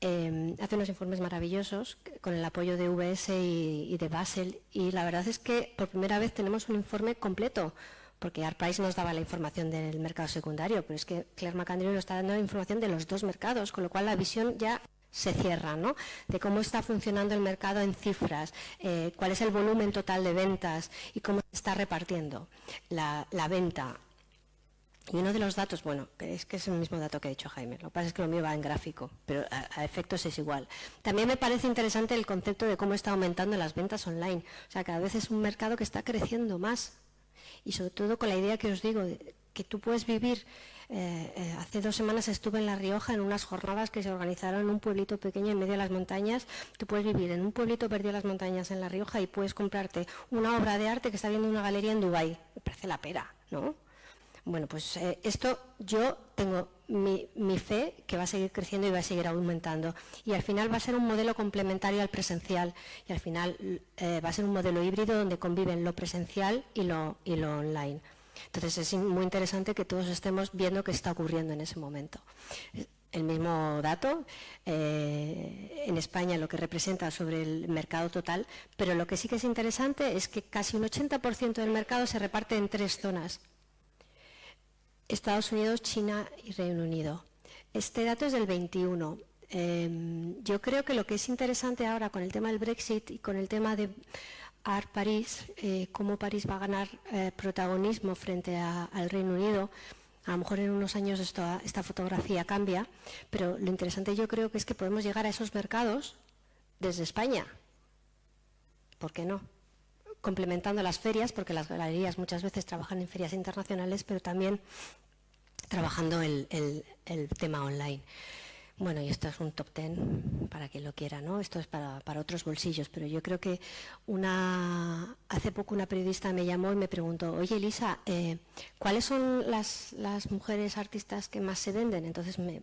Hace unos informes maravillosos con el apoyo de UBS y de Basel, y la verdad es que por primera vez tenemos un informe completo, porque ArtPrice nos daba la información del mercado secundario, pero es que Claire McAndrew nos está dando la información de los dos mercados, con lo cual la visión ya se cierra, ¿no? De cómo está funcionando el mercado en cifras, cuál es el volumen total de ventas y cómo se está repartiendo la venta. Y uno de los datos, bueno, es que es el mismo dato que ha dicho Jaime, lo que pasa es que lo mío va en gráfico, pero a efectos es igual. También me parece interesante el concepto de cómo está aumentando las ventas online. O sea, cada vez es un mercado que está creciendo más. Y sobre todo con la idea que os digo, que tú puedes vivir. Hace 2 semanas estuve en La Rioja en unas jornadas que se organizaron en un pueblito pequeño en medio de las montañas. Tú puedes vivir en un pueblito perdido en las montañas en La Rioja y puedes comprarte una obra de arte que está viendo una galería en Dubái. Me parece la pera, ¿no? Bueno, pues esto yo tengo mi fe que va a seguir creciendo y va a seguir aumentando. Y al final va a ser un modelo complementario al presencial. Y al final va a ser un modelo híbrido donde conviven lo presencial y lo online. Entonces es muy interesante que todos estemos viendo qué está ocurriendo en ese momento. El mismo dato, en España lo que representa sobre el mercado total, pero lo que sí que es interesante es que casi un 80% del mercado se reparte en 3 zonas. Estados Unidos, China y Reino Unido. Este dato es del 21. Yo creo que lo que es interesante ahora con el tema del Brexit y con el tema de Art París, cómo París va a ganar protagonismo frente al Reino Unido. A lo mejor en unos años esta fotografía cambia, pero lo interesante yo creo que es que podemos llegar a esos mercados desde España. ¿Por qué no? Complementando las ferias, porque las galerías muchas veces trabajan en ferias internacionales, pero también trabajando el tema online. Bueno, y esto es un top 10 para quien lo quiera, ¿no? Esto es para otros bolsillos, pero yo creo que hace poco una periodista me llamó y me preguntó, oye Elisa, ¿cuáles son las mujeres artistas que más se venden? Entonces me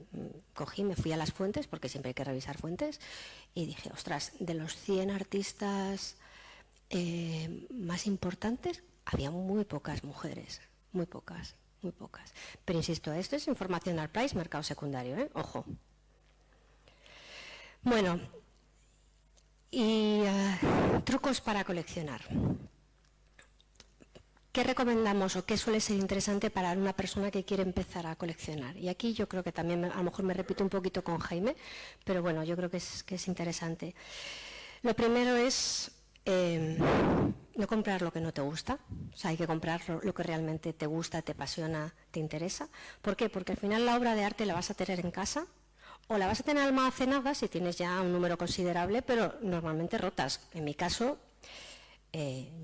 fui a las fuentes, porque siempre hay que revisar fuentes, y dije, ostras, de los 100 artistas más importantes, había muy pocas mujeres, muy pocas. muy pocas. Pero insisto, esto es información al price, mercado secundario, ¿eh? Ojo. Bueno, y trucos para coleccionar. ¿Qué recomendamos o qué suele ser interesante para una persona que quiere empezar a coleccionar? Y aquí yo creo que también a lo mejor me repito un poquito con Jaime, pero bueno, yo creo que es interesante. Lo primero es no comprar lo que no te gusta, o sea, hay que comprar lo que realmente te gusta, te apasiona, te interesa. ¿Por qué? Porque al final la obra de arte la vas a tener en casa o la vas a tener almacenada si tienes ya un número considerable, pero normalmente rotas. En mi caso,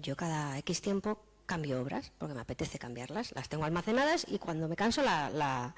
yo cada X tiempo cambio obras, porque me apetece cambiarlas, las tengo almacenadas y cuando me canso la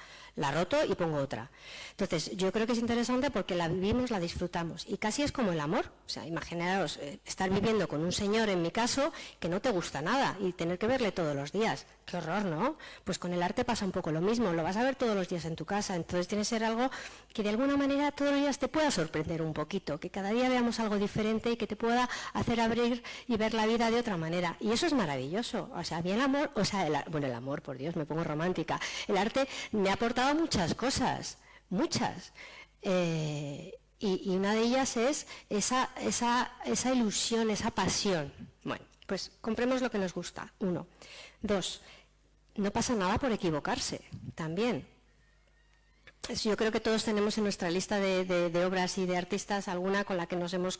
roto y pongo otra. Entonces, yo creo que es interesante porque la vivimos, la disfrutamos y casi es como el amor. O sea, imaginaros estar viviendo con un señor, en mi caso, que no te gusta nada y tener que verle todos los días. Qué horror, ¿no? Pues con el arte pasa un poco lo mismo, lo vas a ver todos los días en tu casa, entonces tiene que ser algo que de alguna manera todos los días te pueda sorprender un poquito, que cada día veamos algo diferente y que te pueda hacer abrir y ver la vida de otra manera. Y eso es maravilloso. O sea, a mí el amor, o sea, el amor, por Dios, me pongo romántica. El arte me ha aportado muchas cosas, muchas. Y una de ellas es esa ilusión, esa pasión. Bueno, pues compremos lo que nos gusta, 1. 2, no pasa nada por equivocarse, también. Yo creo que todos tenemos en nuestra lista de obras y de artistas alguna con la que nos hemos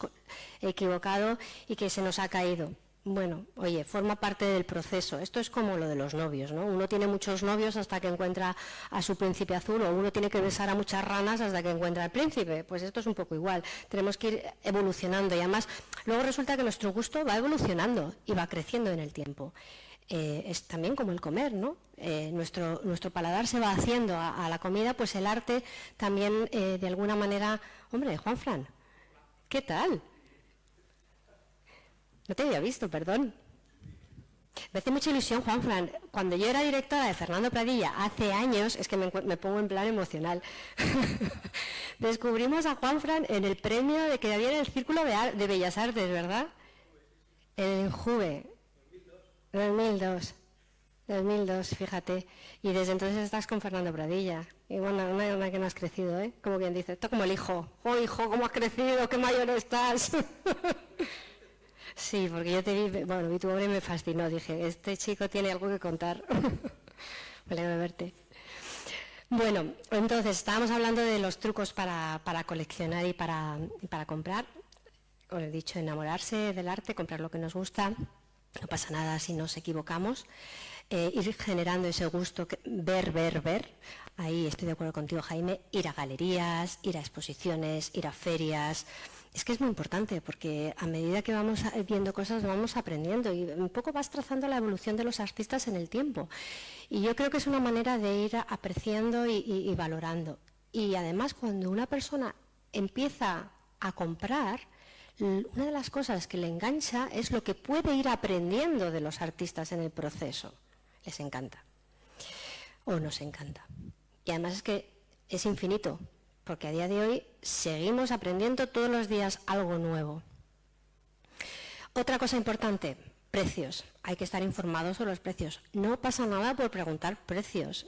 equivocado y que se nos ha caído. Bueno, oye, forma parte del proceso. Esto es como lo de los novios, ¿no? Uno tiene muchos novios hasta que encuentra a su príncipe azul, o uno tiene que besar a muchas ranas hasta que encuentra al príncipe. Pues esto es un poco igual. Tenemos que ir evolucionando y además luego resulta que nuestro gusto va evolucionando y va creciendo en el tiempo. Es también como el comer, ¿no? Nuestro paladar se va haciendo a la comida, pues el arte también de alguna manera... Hombre, Juanfran, ¿qué tal? No te había visto, perdón. Me hace mucha ilusión, Juanfran. Cuando yo era directora de Fernando Pradilla hace años, es que me pongo en plan emocional, descubrimos a Juanfran en el premio que había en el Círculo de Bellas Artes, ¿verdad? En Juve. 2002, fíjate. Y desde entonces estás con Fernando Pradilla. Y bueno, una que no has crecido, ¿eh? Como quien dice, esto como el hijo. ¡Oh, hijo, cómo has crecido! ¡Qué mayor estás! Sí, porque yo te vi tu obra y me fascinó. Dije, este chico tiene algo que contar. Me alegro de verte. Bueno, entonces, estábamos hablando de los trucos para coleccionar y para comprar. Os he dicho, enamorarse del arte, comprar lo que nos gusta. No pasa nada si nos equivocamos. Ir generando ese gusto, ver. Ahí estoy de acuerdo contigo, Jaime. Ir a galerías, ir a exposiciones, ir a ferias. Es que es muy importante porque a medida que vamos viendo cosas vamos aprendiendo y un poco vas trazando la evolución de los artistas en el tiempo. Y yo creo que es una manera de ir apreciando y valorando. Y además cuando una persona empieza a comprar, una de las cosas que le engancha es lo que puede ir aprendiendo de los artistas en el proceso. Les encanta. O nos encanta. Y además es que es infinito, porque a día de hoy seguimos aprendiendo todos los días algo nuevo. Otra cosa importante, precios. Hay que estar informados sobre los precios. No pasa nada por preguntar precios.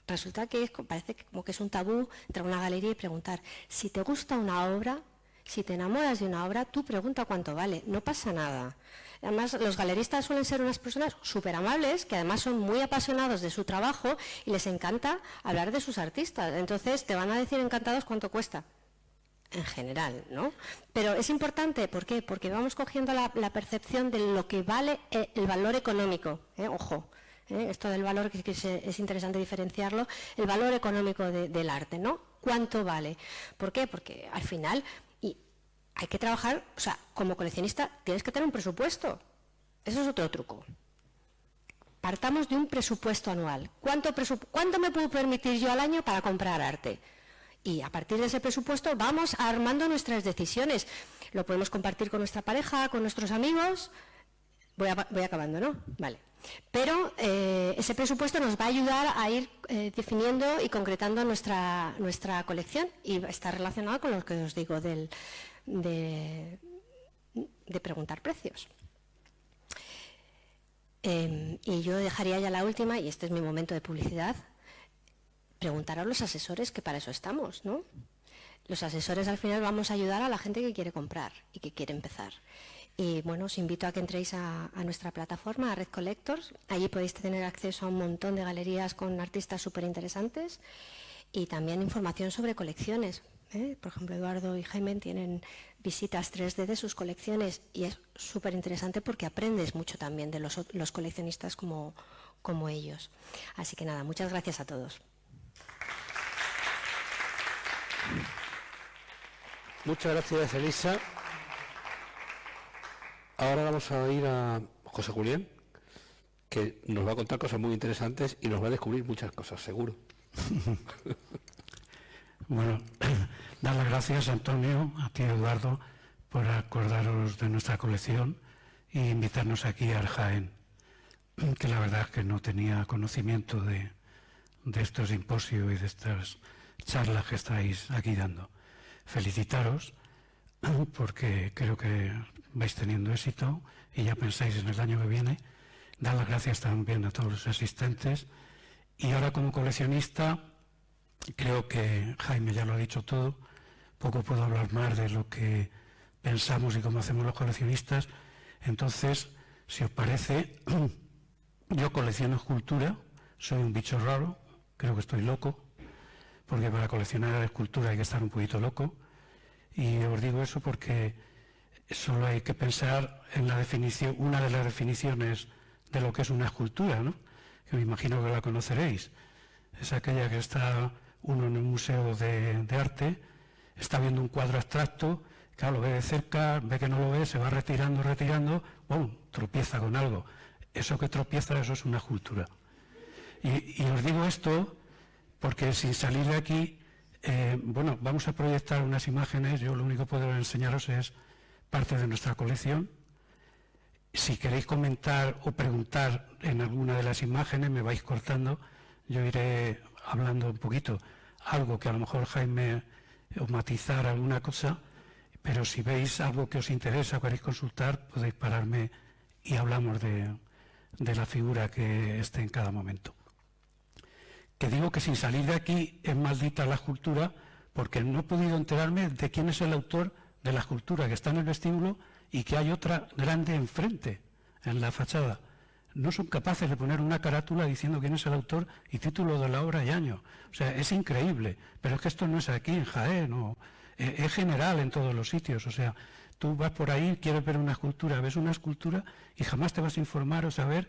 Resulta que parece como que es un tabú entrar a una galería y preguntar. Si te gusta una obra, si te enamoras de una obra, tú pregunta cuánto vale. No pasa nada. Además, los galeristas suelen ser unas personas súper amables, que además son muy apasionados de su trabajo y les encanta hablar de sus artistas. Entonces, te van a decir encantados cuánto cuesta, en general, ¿no? Pero es importante, ¿por qué? Porque vamos cogiendo la percepción de lo que vale el valor económico. Ojo, esto del valor, que es interesante diferenciarlo, el valor económico del arte, ¿no? ¿Cuánto vale? ¿Por qué? Porque al final... hay que trabajar, o sea, como coleccionista tienes que tener un presupuesto. Eso es otro truco. Partamos de un presupuesto anual. ¿Cuánto me puedo permitir yo al año para comprar arte? Y a partir de ese presupuesto vamos armando nuestras decisiones. Lo podemos compartir con nuestra pareja, con nuestros amigos. Voy acabando, ¿no? Vale. Pero ese presupuesto nos va a ayudar a ir definiendo y concretando nuestra colección y está relacionado con lo que os digo de preguntar precios. Y yo dejaría ya la última, y este es mi momento de publicidad, preguntar a los asesores, que para eso estamos, ¿no? Los asesores al final vamos a ayudar a la gente que quiere comprar y que quiere empezar. Y bueno, os invito a que entréis a nuestra plataforma, a Red Collectors. Allí podéis tener acceso a un montón de galerías con artistas súper interesantes y también información sobre colecciones. Por ejemplo, Eduardo y Jaime tienen visitas 3D de sus colecciones y es súper interesante porque aprendes mucho también de los coleccionistas como ellos. Así que nada, muchas gracias a todos. Muchas gracias, Elisa. Ahora vamos a ir a José Julián, que nos va a contar cosas muy interesantes y nos va a descubrir muchas cosas, seguro. Bueno, dar las gracias, Antonio, a ti, Eduardo, por acordaros de nuestra colección e invitarnos aquí a Jaén, que la verdad es que no tenía conocimiento de estos simposios y de estas charlas que estáis aquí dando. Felicitaros, porque creo que vais teniendo éxito y ya pensáis en el año que viene. Dar las gracias también a todos los asistentes. Y ahora, como coleccionista, creo que Jaime ya lo ha dicho todo. Poco puedo hablar más de lo que pensamos y cómo hacemos los coleccionistas. Entonces, si os parece, yo colecciono escultura, soy un bicho raro, creo que estoy loco, porque para coleccionar escultura hay que estar un poquito loco. Y os digo eso porque solo hay que pensar en la definición, una de las definiciones de lo que es una escultura, ¿no? Que me imagino que la conoceréis. Es aquella que está uno en un museo de arte, está viendo un cuadro abstracto, claro, lo ve de cerca, ve que no lo ve, se va retirando, ¡pum!, tropieza con algo. Eso que tropieza, eso es una escultura. Y os digo esto porque sin salir de aquí, bueno, vamos a proyectar unas imágenes. Yo lo único que puedo enseñaros es parte de nuestra colección. Si queréis comentar o preguntar en alguna de las imágenes, me vais cortando, yo iré hablando un poquito, algo que a lo mejor Jaime os matizar alguna cosa, pero si veis algo que os interesa o queréis consultar, podéis pararme y hablamos de la figura que esté en cada momento. Que digo que sin salir de aquí es maldita la escultura, porque no he podido enterarme de quién es el autor de la escultura que está en el vestíbulo y que hay otra grande enfrente, en la fachada. No son capaces de poner una carátula diciendo quién es el autor y título de la obra y año. O sea, es increíble, pero es que esto no es aquí en Jaén, es general en todos los sitios. O sea, tú vas por ahí, quieres ver una escultura, ves una escultura y jamás te vas a informar o saber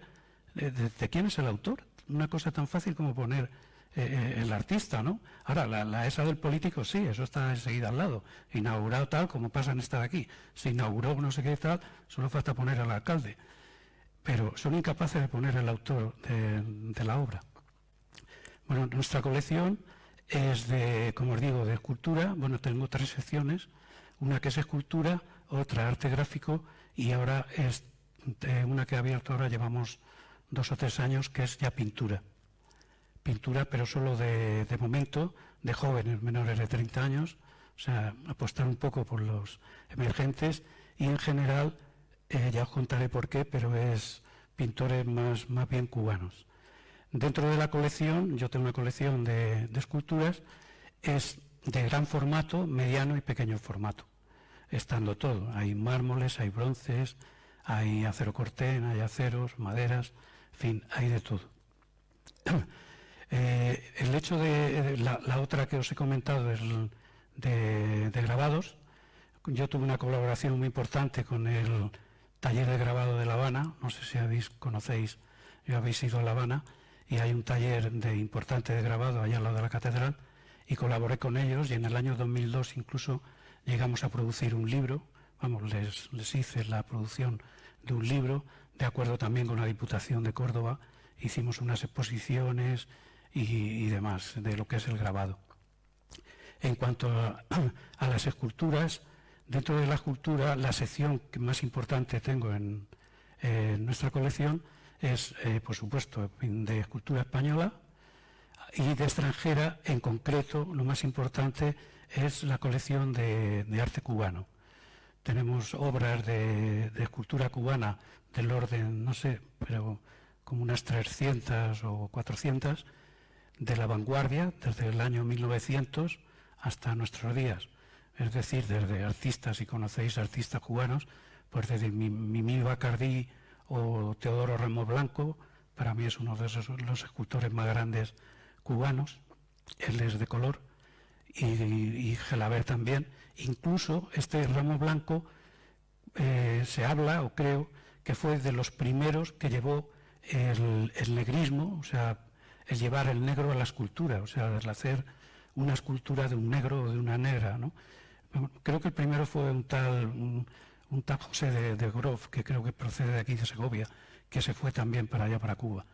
de quién es el autor. Una cosa tan fácil como poner el artista, ¿no? Ahora, la esa del político, sí, eso está enseguida al lado. Inaugurado tal, como pasa en esta de aquí. Se inauguró no sé qué tal, solo falta poner al alcalde. Pero son incapaces de poner el autor de la obra. Bueno, nuestra colección es de, como os digo, de escultura. Bueno, tengo 3 secciones. Una que es escultura, otra arte gráfico y ahora es una que he abierto ahora, llevamos 2 o 3 años, que es ya pintura. Pintura, pero solo de momento, de jóvenes menores de 30 años, o sea, apostar un poco por los emergentes y en general, ya os contaré por qué, pero es pintores más bien cubanos. Dentro de la colección, yo tengo una colección de esculturas, es de gran formato, mediano y pequeño formato, estando todo. Hay mármoles, hay bronces, hay acero corten, hay aceros, maderas, en fin, hay de todo. El hecho de la otra que os he comentado es de grabados. Yo tuve una colaboración muy importante con el taller de grabado de La Habana. No sé si conocéis, ya habéis ido a La Habana, y hay un taller importante de grabado allá al lado de la catedral, y colaboré con ellos, y en el año 2002 incluso llegamos a producir un libro. Vamos, les hice la producción de un libro, de acuerdo también con la Diputación de Córdoba. Hicimos unas exposiciones y demás de lo que es el grabado. En cuanto a las esculturas, dentro de la escultura, la sección que más importante tengo en nuestra colección es, por supuesto, de escultura española y de extranjera. En concreto, lo más importante es la colección de arte cubano. tenemos obras de escultura cubana del orden, no sé, pero como unas 300 o 400 de la vanguardia, desde el año 1900 hasta nuestros días. Es decir, desde artistas, si conocéis artistas cubanos, pues desde Mimí Bacardí o Teodoro Ramos Blanco, para mí es uno de los escultores más grandes cubanos, él es de color, y Gelabert también. Incluso este Ramos Blanco se habla, o creo, que fue de los primeros que llevó el negrismo, o sea, el llevar el negro a la escultura, o sea, el hacer una escultura de un negro o de una negra, ¿no? Creo que el primero fue un tal José de Grof, que creo que procede de aquí de Segovia, que se fue también para allá, para Cuba.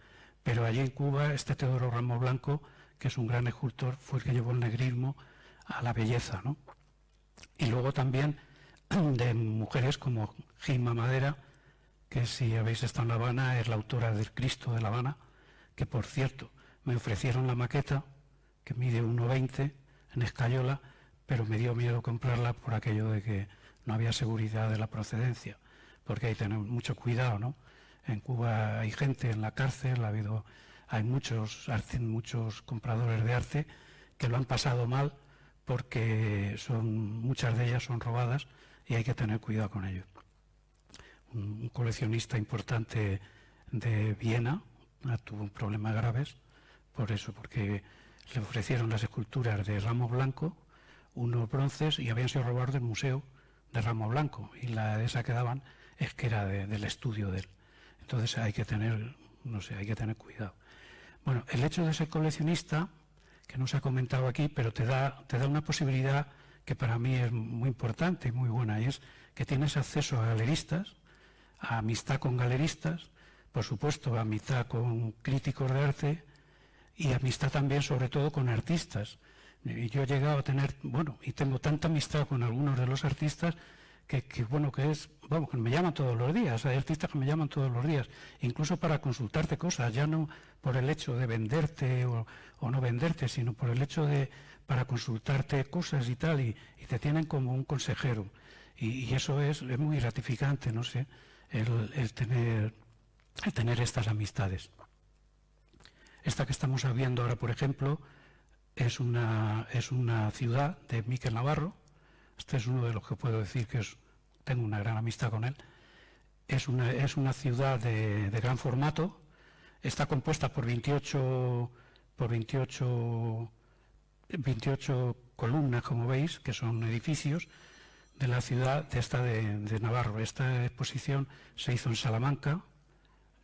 Pero allí en Cuba, este Teodoro Ramos Blanco, que es un gran escultor, fue el que llevó el negrismo a la belleza, ¿no? Y luego también de mujeres como Gima Madera, que si habéis estado en La Habana, es la autora del Cristo de La Habana, que por cierto, me ofrecieron la maqueta, que mide 1,20 en escayola, pero me dio miedo comprarla por aquello de que no había seguridad de la procedencia, porque hay que tener mucho cuidado, ¿no? En Cuba hay gente en la cárcel, hay muchos compradores de arte que lo han pasado mal porque muchas de ellas son robadas y hay que tener cuidado con ello. Un coleccionista importante de Viena tuvo problemas graves por eso, porque le ofrecieron las esculturas de Ramos Blanco, unos bronces, y habían sido robados del museo de Ramos Blanco, y esa que daban es que era del estudio de él. Entonces hay que tener, hay que tener cuidado. Bueno, el hecho de ser coleccionista, que no se ha comentado aquí, pero te da una posibilidad que para mí es muy importante y muy buena, y es que tienes acceso a galeristas, a amistad con galeristas, por supuesto a amistad con críticos de arte y amistad también sobre todo con artistas. Y yo he llegado a tener, y tengo tanta amistad con algunos de los artistas que me llaman todos los días. Hay artistas que me llaman todos los días, incluso para consultarte cosas, ya no por el hecho de venderte o no venderte, sino por el hecho para consultarte cosas y tal, y te tienen como un consejero. Y eso es muy gratificante, no sé, el tener estas amistades. Esta que estamos viendo ahora, por ejemplo, es una ciudad de Miquel Navarro. Este es uno de los que puedo decir que tengo una gran amistad con él. Es una ciudad de gran formato. Está compuesta por 28 columnas, como veis, que son edificios de la ciudad de Navarro. Esta exposición se hizo en Salamanca.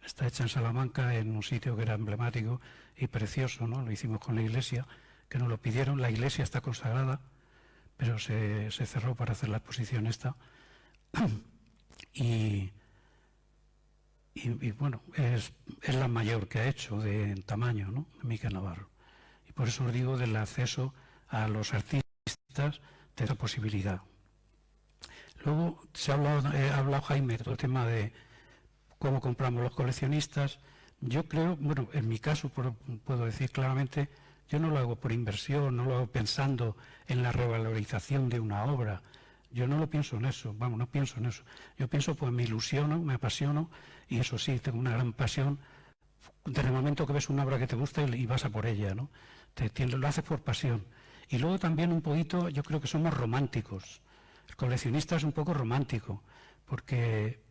Está hecha en Salamanca, en un sitio que era emblemático y precioso, ¿no? Lo hicimos con la iglesia, que nos lo pidieron. La iglesia está consagrada, pero se cerró para hacer la exposición esta. Y bueno, es la mayor que ha hecho en tamaño, ¿no? Miquel Navarro. Y por eso os digo del acceso a los artistas, de esa posibilidad. Luego ha hablado Jaime del tema de cómo compramos los coleccionistas. Yo creo, en mi caso puedo decir claramente, yo no lo hago por inversión, no lo hago pensando en la revalorización de una obra. Yo no lo pienso en eso, no pienso en eso. Yo pienso, pues me ilusiono, me apasiono, y eso sí, tengo una gran pasión. Desde el momento que ves una obra que te gusta y vas a por ella, ¿no? Lo haces por pasión. Y luego también un poquito, yo creo que somos románticos. El coleccionista es un poco romántico, porque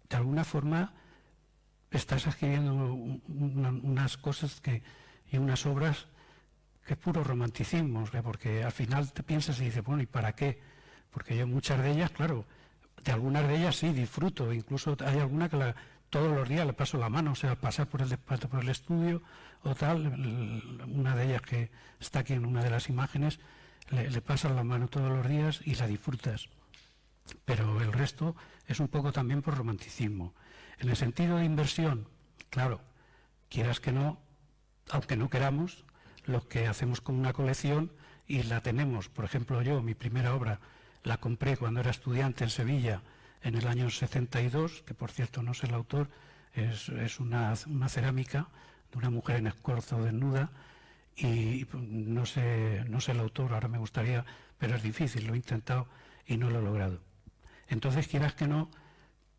de alguna forma estás adquiriendo unas cosas y unas obras que es puro romanticismo, porque al final te piensas y dices, ¿y para qué? Porque yo muchas de ellas, claro, de algunas de ellas sí disfruto, incluso hay alguna que todos los días le paso la mano, o sea, pasar por el estudio o tal, una de ellas que está aquí en una de las imágenes, le pasas la mano todos los días y la disfrutas. Pero el resto es un poco también por romanticismo. En el sentido de inversión, claro, quieras que no, aunque no queramos, lo que hacemos con una colección y la tenemos. Por ejemplo, yo, mi primera obra, la compré cuando era estudiante en Sevilla en el año 72, que por cierto no sé el autor, es una cerámica de una mujer en escorzo desnuda, y no sé el autor, ahora me gustaría, pero es difícil, lo he intentado y no lo he logrado. Entonces, quieras que no,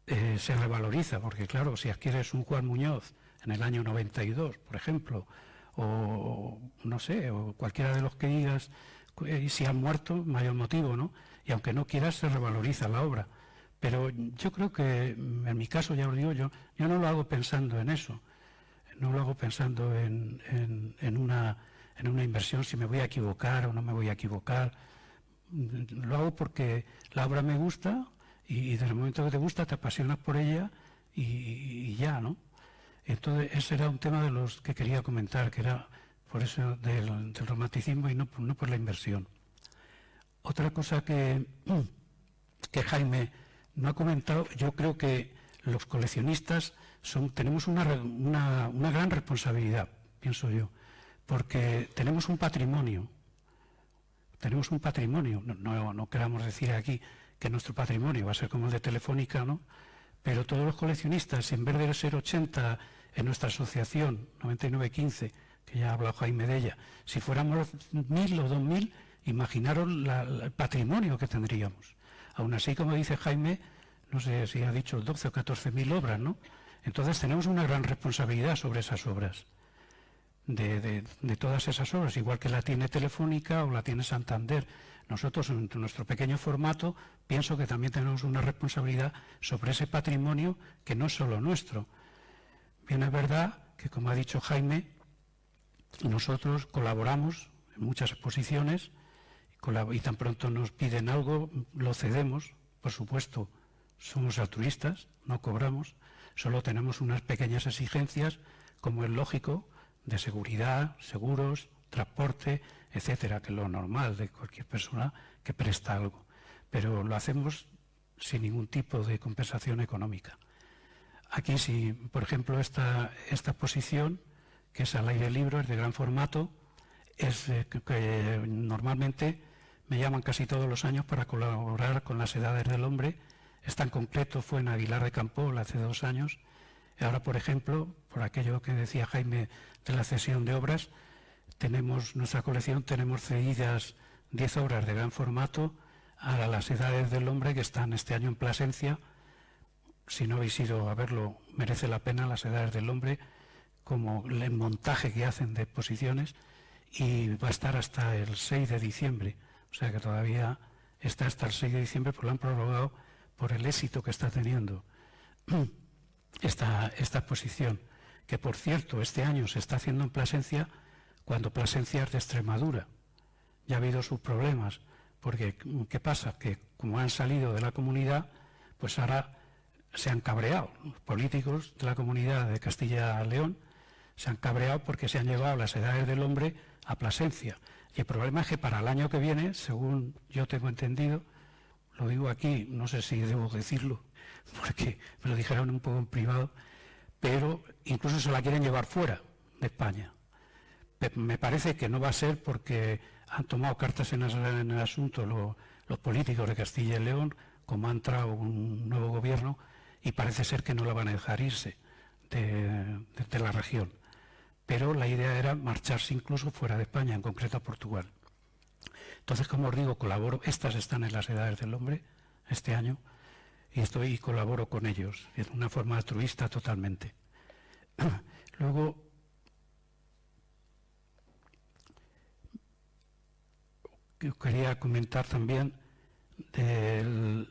se revaloriza, porque claro, si adquieres un Juan Muñoz en el año 92, por ejemplo, o no sé, o cualquiera de los que digas, y si han muerto, mayor motivo, ¿no? Y aunque no quieras, se revaloriza la obra. Pero yo creo que, en mi caso, ya os digo, yo no lo hago pensando en eso, no lo hago pensando en una inversión, si me voy a equivocar o no me voy a equivocar. Lo hago porque la obra me gusta y desde el momento que te gusta te apasionas por ella y ya, ¿no? Entonces ese era un tema de los que quería comentar, que era por eso del romanticismo y no por la inversión. Otra cosa que Jaime no ha comentado, yo creo que los coleccionistas tenemos una gran responsabilidad, pienso yo, porque tenemos un patrimonio. No queramos decir aquí que nuestro patrimonio va a ser como el de Telefónica, ¿no? Pero todos los coleccionistas, en vez de ser 80 en nuestra asociación 9915, que ya ha hablado Jaime de ella, si fuéramos 1000 o 2000, imaginaros el patrimonio que tendríamos. Aún así, como dice Jaime, no sé si ha dicho 12 o 14.000 obras, ¿no? Entonces tenemos una gran responsabilidad sobre esas obras, de todas esas obras, igual que la tiene Telefónica o la tiene Santander. Nosotros, en nuestro pequeño formato, pienso que también tenemos una responsabilidad sobre ese patrimonio que no es solo nuestro. Bien, es verdad que, como ha dicho Jaime, nosotros colaboramos en muchas exposiciones y tan pronto nos piden algo, lo cedemos, por supuesto. Somos altruistas, no cobramos, solo tenemos unas pequeñas exigencias, como es lógico, de seguridad, seguros, transporte, etcétera, que es lo normal de cualquier persona que presta algo. Pero lo hacemos sin ningún tipo de compensación económica. Aquí, si, por ejemplo, esta exposición, que es al aire libre, es de gran formato, es que normalmente me llaman casi todos los años para colaborar con las Edades del Hombre. Esta en concreto fue en Aguilar de Campoo hace 2 años. Y ahora, por ejemplo, por aquello que decía Jaime de la cesión de obras, nuestra colección tenemos cedidas 10 obras de gran formato a las Edades del Hombre, que están este año en Plasencia. Si no habéis ido a verlo, merece la pena las Edades del Hombre, como el montaje que hacen de exposiciones, y va a estar hasta el 6 de diciembre. O sea que todavía está hasta el 6 de diciembre, porque lo han prorrogado por el éxito que está teniendo esta exposición, que por cierto este año se está haciendo en Plasencia, cuando Plasencia es de Extremadura. Ya ha habido sus problemas, porque ¿qué pasa? Que como han salido de la comunidad, pues ahora se han cabreado. Los políticos de la comunidad de Castilla y León se han cabreado porque se han llevado las Edades del Hombre a Plasencia. Y el problema es que para el año que viene, según yo tengo entendido, lo digo aquí, no sé si debo decirlo, porque me lo dijeron un poco en privado, pero incluso se la quieren llevar fuera de España. Me parece que no va a ser porque han tomado cartas en el asunto los políticos de Castilla y León, como ha entrado un nuevo gobierno, y parece ser que no la van a dejar irse de la región. Pero la idea era marcharse incluso fuera de España, en concreto a Portugal. Entonces, como os digo, colaboro, estas están en las Edades del Hombre este año, y colaboro con ellos, de una forma altruista totalmente. Luego, quería comentar también de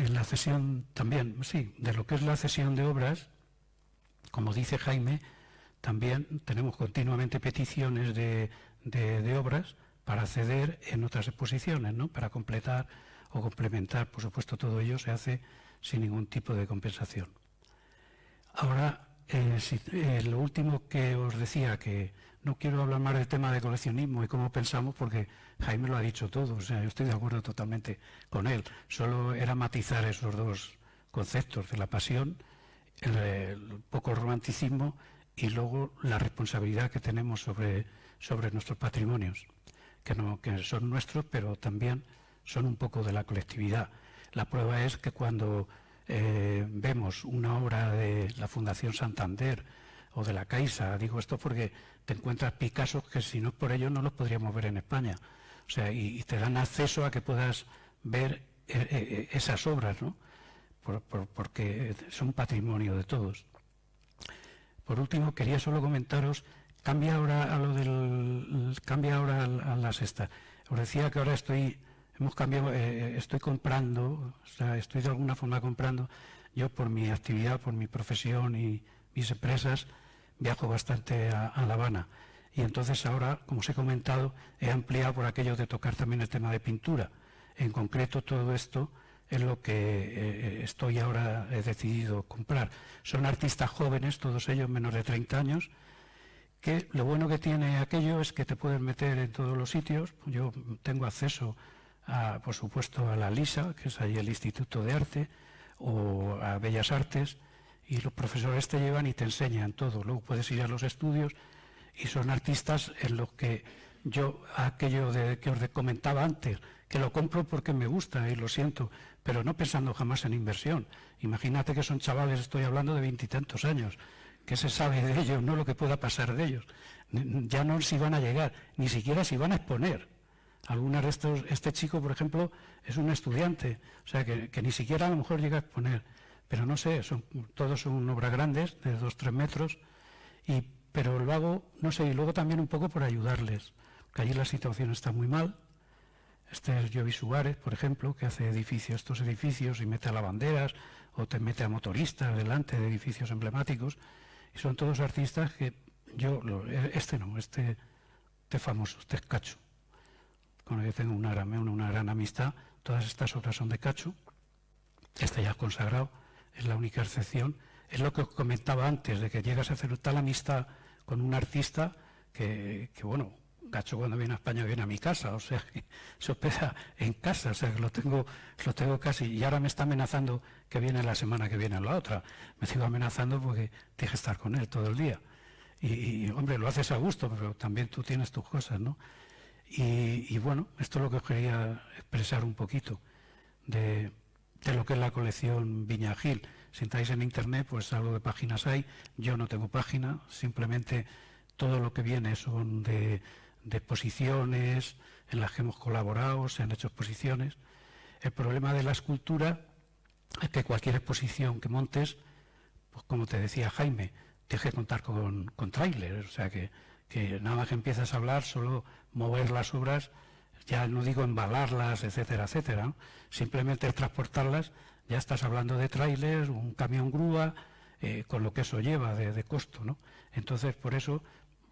la cesión también, sí, de lo que es la cesión de obras. Como dice Jaime, también tenemos continuamente peticiones de obras para ceder en otras exposiciones, ¿no? Para completar o complementar. Por supuesto, todo ello se hace sin ningún tipo de compensación. Ahora, lo último que os decía, que no quiero hablar más del tema de coleccionismo y cómo pensamos, porque Jaime lo ha dicho todo, o sea, yo estoy de acuerdo totalmente con él. Solo era matizar esos dos conceptos de la pasión, un poco el romanticismo y luego la responsabilidad que tenemos sobre nuestros patrimonios, que son nuestros, pero también son un poco de la colectividad. La prueba es que cuando vemos una obra de la Fundación Santander o de la Caixa, digo esto porque te encuentras Picasso que si no es por ello no los podríamos ver en España, o sea, y te dan acceso a que puedas ver esas obras, ¿no? Porque son patrimonio de todos. Por último, quería solo comentaros, cambia ahora a la sexta. Os decía que ahora estoy comprando, o sea, estoy de alguna forma comprando. Yo, por mi actividad, por mi profesión y mis empresas, viajo bastante a La Habana. Y entonces ahora, como os he comentado, he ampliado por aquello de tocar también el tema de pintura. En concreto, todo esto es lo que he decidido comprar. Son artistas jóvenes, todos ellos menos de 30 años, que lo bueno que tiene aquello es que te puedes meter en todos los sitios. Yo tengo acceso, por supuesto, a la LISA, que es ahí el Instituto de Arte, o a Bellas Artes, y los profesores te llevan y te enseñan todo. Luego puedes ir a los estudios y son artistas en los que yo, aquello que os comentaba antes, que lo compro porque me gusta y lo siento, pero no pensando jamás en inversión. Imagínate que son chavales, estoy hablando de 20 y tantos años, que se sabe de ellos, no lo que pueda pasar de ellos. Ya no si van a llegar, ni siquiera si van a exponer. Algunas de estos, este chico, por ejemplo, es un estudiante, o sea que ni siquiera a lo mejor llega a exponer. Pero no sé, todos son obras grandes, de 2-3 metros, pero lo hago, no sé, y luego también un poco por ayudarles, que allí la situación está muy mal. Este es Jovi Suárez, por ejemplo, que hace estos edificios y mete a lavanderas o te mete a motoristas delante de edificios emblemáticos, y son todos artistas que este famoso, este es Cacho, con el que tengo una gran amistad. Todas estas obras son de Cacho, este ya es consagrado, es la única excepción. Es lo que os comentaba antes, de que llegas a hacer tal amistad con un artista que bueno, Cacho cuando viene a España viene a mi casa, o sea, que se hospeda en casa, o sea, que lo tengo casi, y ahora me está amenazando que viene la semana que viene la otra. Me sigo amenazando porque tienes que estar con él todo el día. Y hombre, lo haces a gusto, pero también tú tienes tus cosas, ¿no? Y bueno, esto es lo que os quería expresar un poquito de lo que es la colección Viña Gil. Si entráis en internet, pues algo de páginas hay. Yo no tengo página, simplemente todo lo que viene son de exposiciones en las que hemos colaborado, se han hecho exposiciones. El problema de la escultura es que cualquier exposición que montes, pues como te decía Jaime, tienes que contar con tráiler, o sea que nada más que empiezas a hablar, solo mover las obras, ya no digo embalarlas, etcétera, etcétera, ¿no? Simplemente transportarlas, ya estás hablando de tráiler, un camión grúa, con lo que eso lleva de costo, ¿no? Entonces, por eso,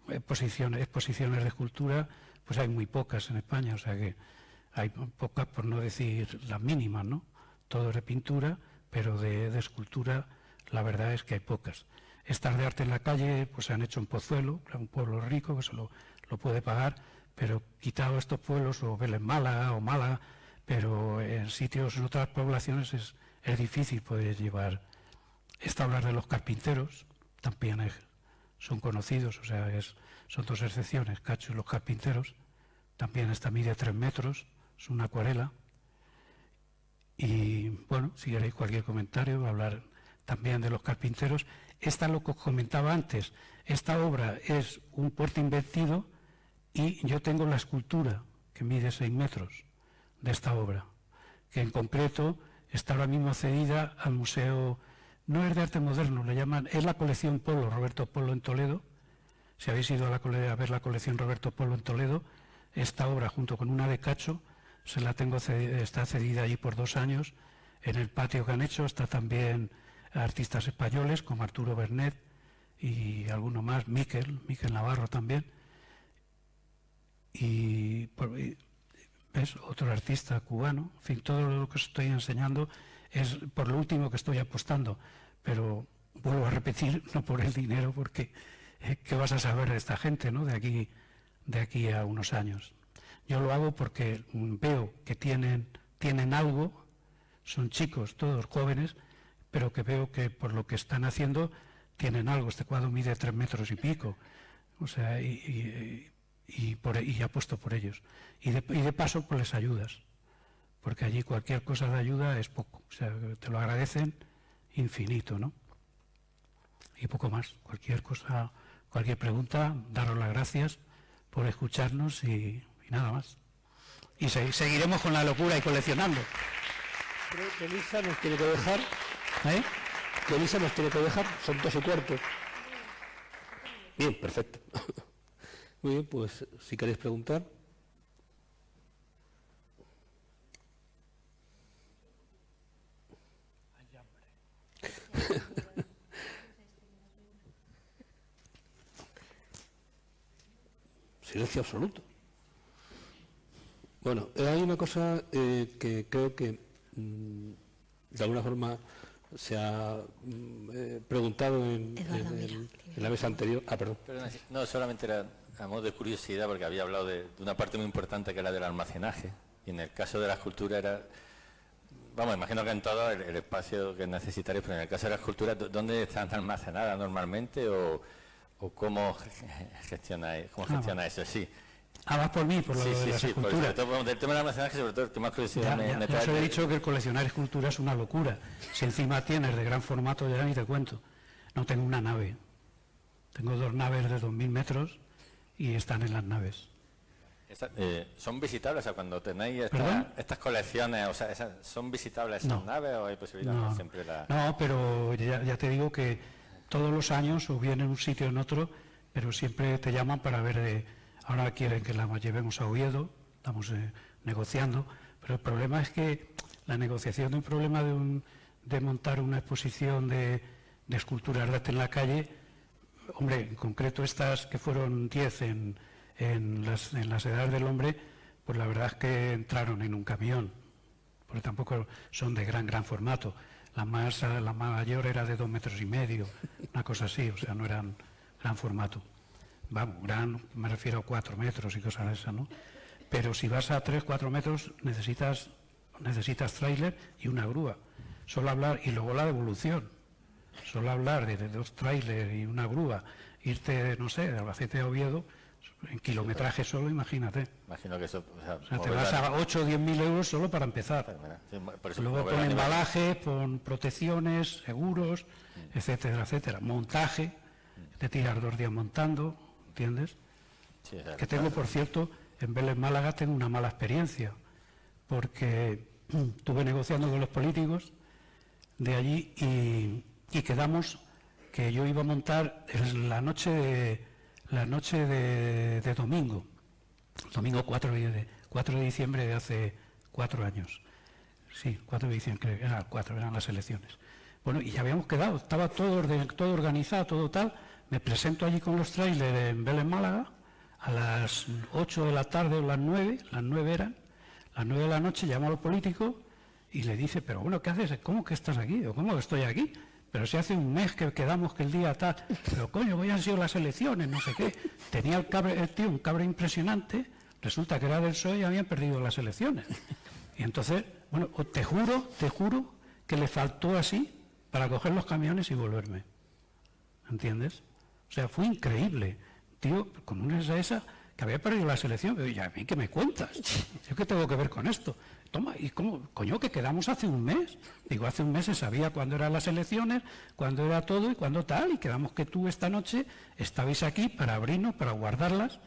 exposiciones de escultura, pues hay muy pocas en España, o sea que hay pocas, por no decir las mínimas, ¿no? Todo es de pintura, pero de escultura la verdad es que hay pocas. Estas de arte en la calle, pues se han hecho en Pozuelo, un pueblo rico que se lo puede pagar, pero quitado estos pueblos, o Vélez Málaga, pero en sitios, en otras poblaciones es difícil poder llevar. Está hablar de los carpinteros, también son conocidos, o sea, son dos excepciones, Cacho y los carpinteros. También esta mide 3 metros, es una acuarela. Y bueno, si queréis cualquier comentario, hablar también de los carpinteros. Esta es lo que os comentaba antes, esta obra es un puerto invertido y yo tengo la escultura que mide 6 metros de esta obra, que en concreto está ahora mismo cedida al Museo, no es de arte moderno, le llaman, es la colección Polo, Roberto Polo en Toledo. Si habéis ido a ver la colección Roberto Polo en Toledo, esta obra junto con una de Cacho, está cedida allí por 2 años. En el patio que han hecho está también artistas españoles como Arturo Bernet y alguno más, Miquel Navarro también. Y ¿ves? Otro artista cubano. En fin, todo lo que os estoy enseñando es por lo último que estoy apostando, pero vuelvo a repetir, no por el dinero, porque ¿qué vas a saber de esta gente, ¿no? de aquí a unos años? Yo lo hago porque veo que tienen algo, son chicos, todos jóvenes, pero que veo que por lo que están haciendo tienen algo. Este cuadro mide 3 metros y pico, o sea, y apuesto por ellos. Y de paso, pues les ayudas, porque allí cualquier cosa de ayuda es poco, o sea, te lo agradecen infinito, ¿no? Y poco más. Cualquier cosa, cualquier pregunta, daros las gracias por escucharnos y nada más. y seguiremos con la locura y coleccionando. Creo que Elisa nos tiene que dejar. Que Elisa nos tiene que dejar, son 2:15. Bien, perfecto. Muy bien, pues si queréis preguntar. Silencio absoluto. Bueno, hay una cosa que creo que de alguna forma se ha preguntado en la mesa anterior. Perdón. No, solamente era a modo de curiosidad, porque había hablado de una parte muy importante que era del almacenaje, y en el caso de la escultura era, vamos, imagino que en todo el espacio que necesitaréis, pero en el caso de la escultura, ¿dónde están almacenadas normalmente o cómo gestionáis eso? Sí. Vas por mí, por lo de las esculturas. Del tema del almacenaje, sobre todo, el que más curiosidad me trae. Yo os he dicho que el coleccionar esculturas es una locura. Si encima tienes de gran formato, ya ni te cuento. No tengo una nave. Tengo 2 naves de 2.000 metros y están en las naves. ¿Son visitables? O sea, cuando tenéis estas colecciones, o sea, ¿son visitables esas naves o hay posibilidad de siempre la...? No, pero ya te digo que todos los años o bien en un sitio o en otro, pero siempre te llaman para ver ahora quieren que la llevemos a Oviedo, estamos negociando, pero el problema es que la negociación de un problema de montar una exposición de esculturas de arte en la calle, hombre, en concreto estas que fueron 10 en las edades del hombre, pues la verdad es que entraron en un camión, porque tampoco son de gran formato. La mayor era de 2,5 metros, una cosa así, o sea, no eran gran formato. Vamos, me refiero a 4 metros y cosas de esas, ¿no? Pero si vas a 3, 4 metros necesitas tráiler y una grúa. Solo hablar, y luego la devolución. Solo hablar de 2 tráiler y una grúa, irte, no sé, de Albacete a Oviedo, en kilometraje solo, imagínate. Imagino que eso... O sea, te vas a 8 o 10.000 euros solo para empezar. Luego pon embalaje, pon protecciones, seguros, etcétera, etcétera. Montaje, te tiras 2 días montando, ¿entiendes? Sí, que tengo, por cierto, en Vélez Málaga tengo una mala experiencia, porque estuve negociando con los políticos de allí y quedamos que yo iba a montar la noche de domingo 4 de diciembre de hace 4 años. Sí, 4 de diciembre, eran las elecciones. Bueno, y ya habíamos quedado, estaba todo organizado, todo tal. Me presento allí con los trailers en Vélez Málaga a las 8 de la tarde o las 9 eran, las 9 de la noche, llamo a los políticos y le dice, pero bueno, ¿qué haces? ¿Cómo que estás aquí? ¿O cómo que estoy aquí? Pero si hace un mes que quedamos que el día tal, pero coño, hoy han sido las elecciones, no sé qué. Tenía el tío un cabre impresionante, resulta que era del PSOE y habían perdido las elecciones. Y entonces, bueno, te juro que le faltó así para coger los camiones y volverme. ¿Entiendes? O sea, fue increíble. Tío, con una esa que había perdido la selección, pero ¿a mí qué me cuentas? ¿Yo qué tengo que ver con esto? Toma, ¿y cómo? Coño, que quedamos hace un mes. Digo, hace un mes se sabía cuándo eran las elecciones, cuándo era todo y cuándo tal, y quedamos que tú esta noche estabais aquí para abrirnos, para guardarlas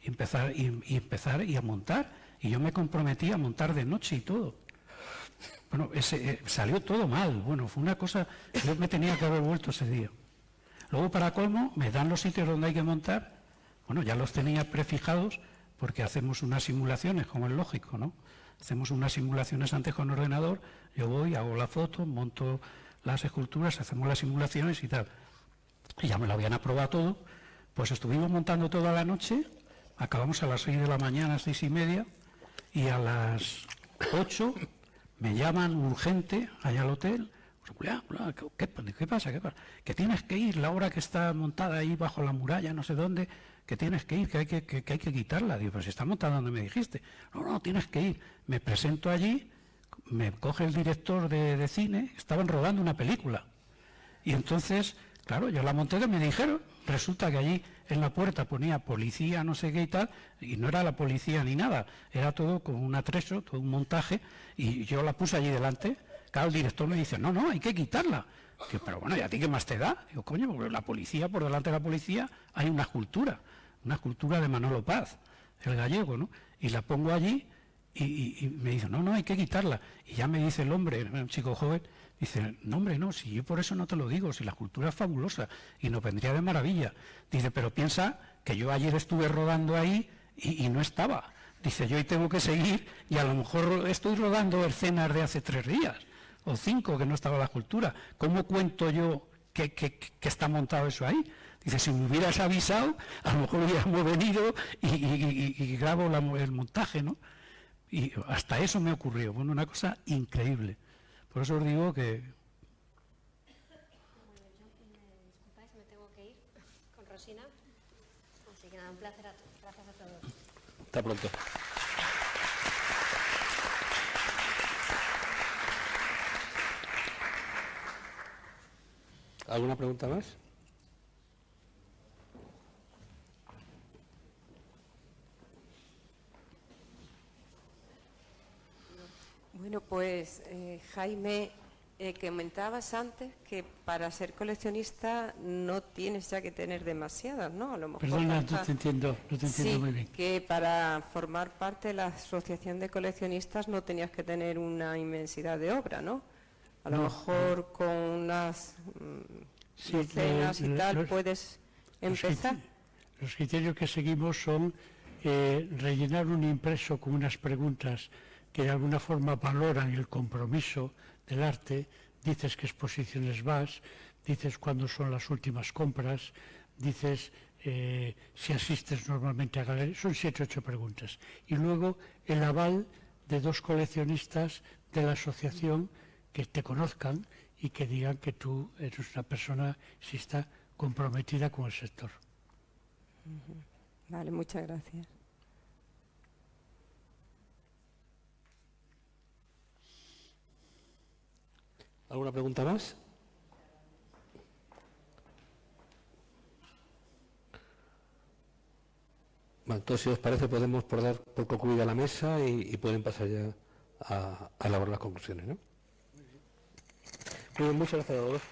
y empezar y a montar. Y yo me comprometí a montar de noche y todo. Bueno, salió todo mal. Bueno, fue una cosa, yo me tenía que haber vuelto ese día. Luego, para colmo, me dan los sitios donde hay que montar. Bueno, ya los tenía prefijados porque hacemos unas simulaciones, como es lógico, ¿no? Hacemos unas simulaciones antes con ordenador, yo voy, hago la foto, monto las esculturas, hacemos las simulaciones y tal. Y ya me lo habían aprobado todo, pues estuvimos montando toda la noche, acabamos a las 6 de la mañana, 6:30, y a las 8 me llaman urgente allá al hotel. ¿Qué pasa? Que tienes que ir, la obra que está montada ahí bajo la muralla, no sé dónde, que tienes que ir, que hay que quitarla. Digo, pero si está montada donde me dijiste. No, tienes que ir. Me presento allí, me coge el director de cine, estaban rodando una película. Y entonces, claro, yo la monté que me dijeron. Resulta que allí en la puerta ponía policía, no sé qué y tal, y no era la policía ni nada, era todo con un atrezo, todo un montaje, y yo la puse allí delante. Claro, el director me dice, no, hay que quitarla. Digo, pero bueno, ¿y a ti qué más te da? Digo, coño, porque la policía, por delante de la policía, hay una escultura de Manolo Paz, el gallego, ¿no? Y la pongo allí Y me dice, no, hay que quitarla. Y ya me dice el hombre, un chico joven, dice, no hombre, no, si yo por eso no te lo digo, si la cultura es fabulosa y nos vendría de maravilla. Dice, pero piensa que yo ayer estuve rodando ahí y no estaba. Dice, yo hoy tengo que seguir y a lo mejor estoy rodando escenas de hace 3 días o 5 que no estaba la cultura. ¿Cómo cuento yo que está montado eso ahí? Dice, si me hubieras avisado, a lo mejor hubiéramos venido y grabo el montaje, ¿no? Y hasta eso me ocurrió. Bueno, una cosa increíble. Por eso os digo que... Bueno, yo, me disculpáis, me tengo que ir con Rosina. Así que nada, un placer a todos. Gracias a todos. Hasta pronto. ¿Alguna pregunta más? Bueno, pues Jaime, comentabas antes que para ser coleccionista no tienes ya que tener demasiadas, ¿no? A lo mejor Perdona, no te entiendo sí, muy bien. que para formar parte de la asociación de coleccionistas no tenías que tener una inmensidad de obra, ¿no? A lo mejor con unas docenas y tal puedes empezar. Los criterios que seguimos son rellenar un impreso con unas preguntas que de alguna forma valoran el compromiso del arte, dices qué exposiciones vas, dices cuándo son las últimas compras, dices si asistes normalmente a galerías, son 7 o 8 preguntas. Y luego el aval de 2 coleccionistas de la asociación que te conozcan y que digan que tú eres una persona si está comprometida con el sector. Vale, muchas gracias. ¿Alguna pregunta más? Bueno, entonces, si os parece, podemos dar por concluida la mesa y pueden pasar ya a elaborar las conclusiones, ¿no? Muy bien, muchas gracias a todos.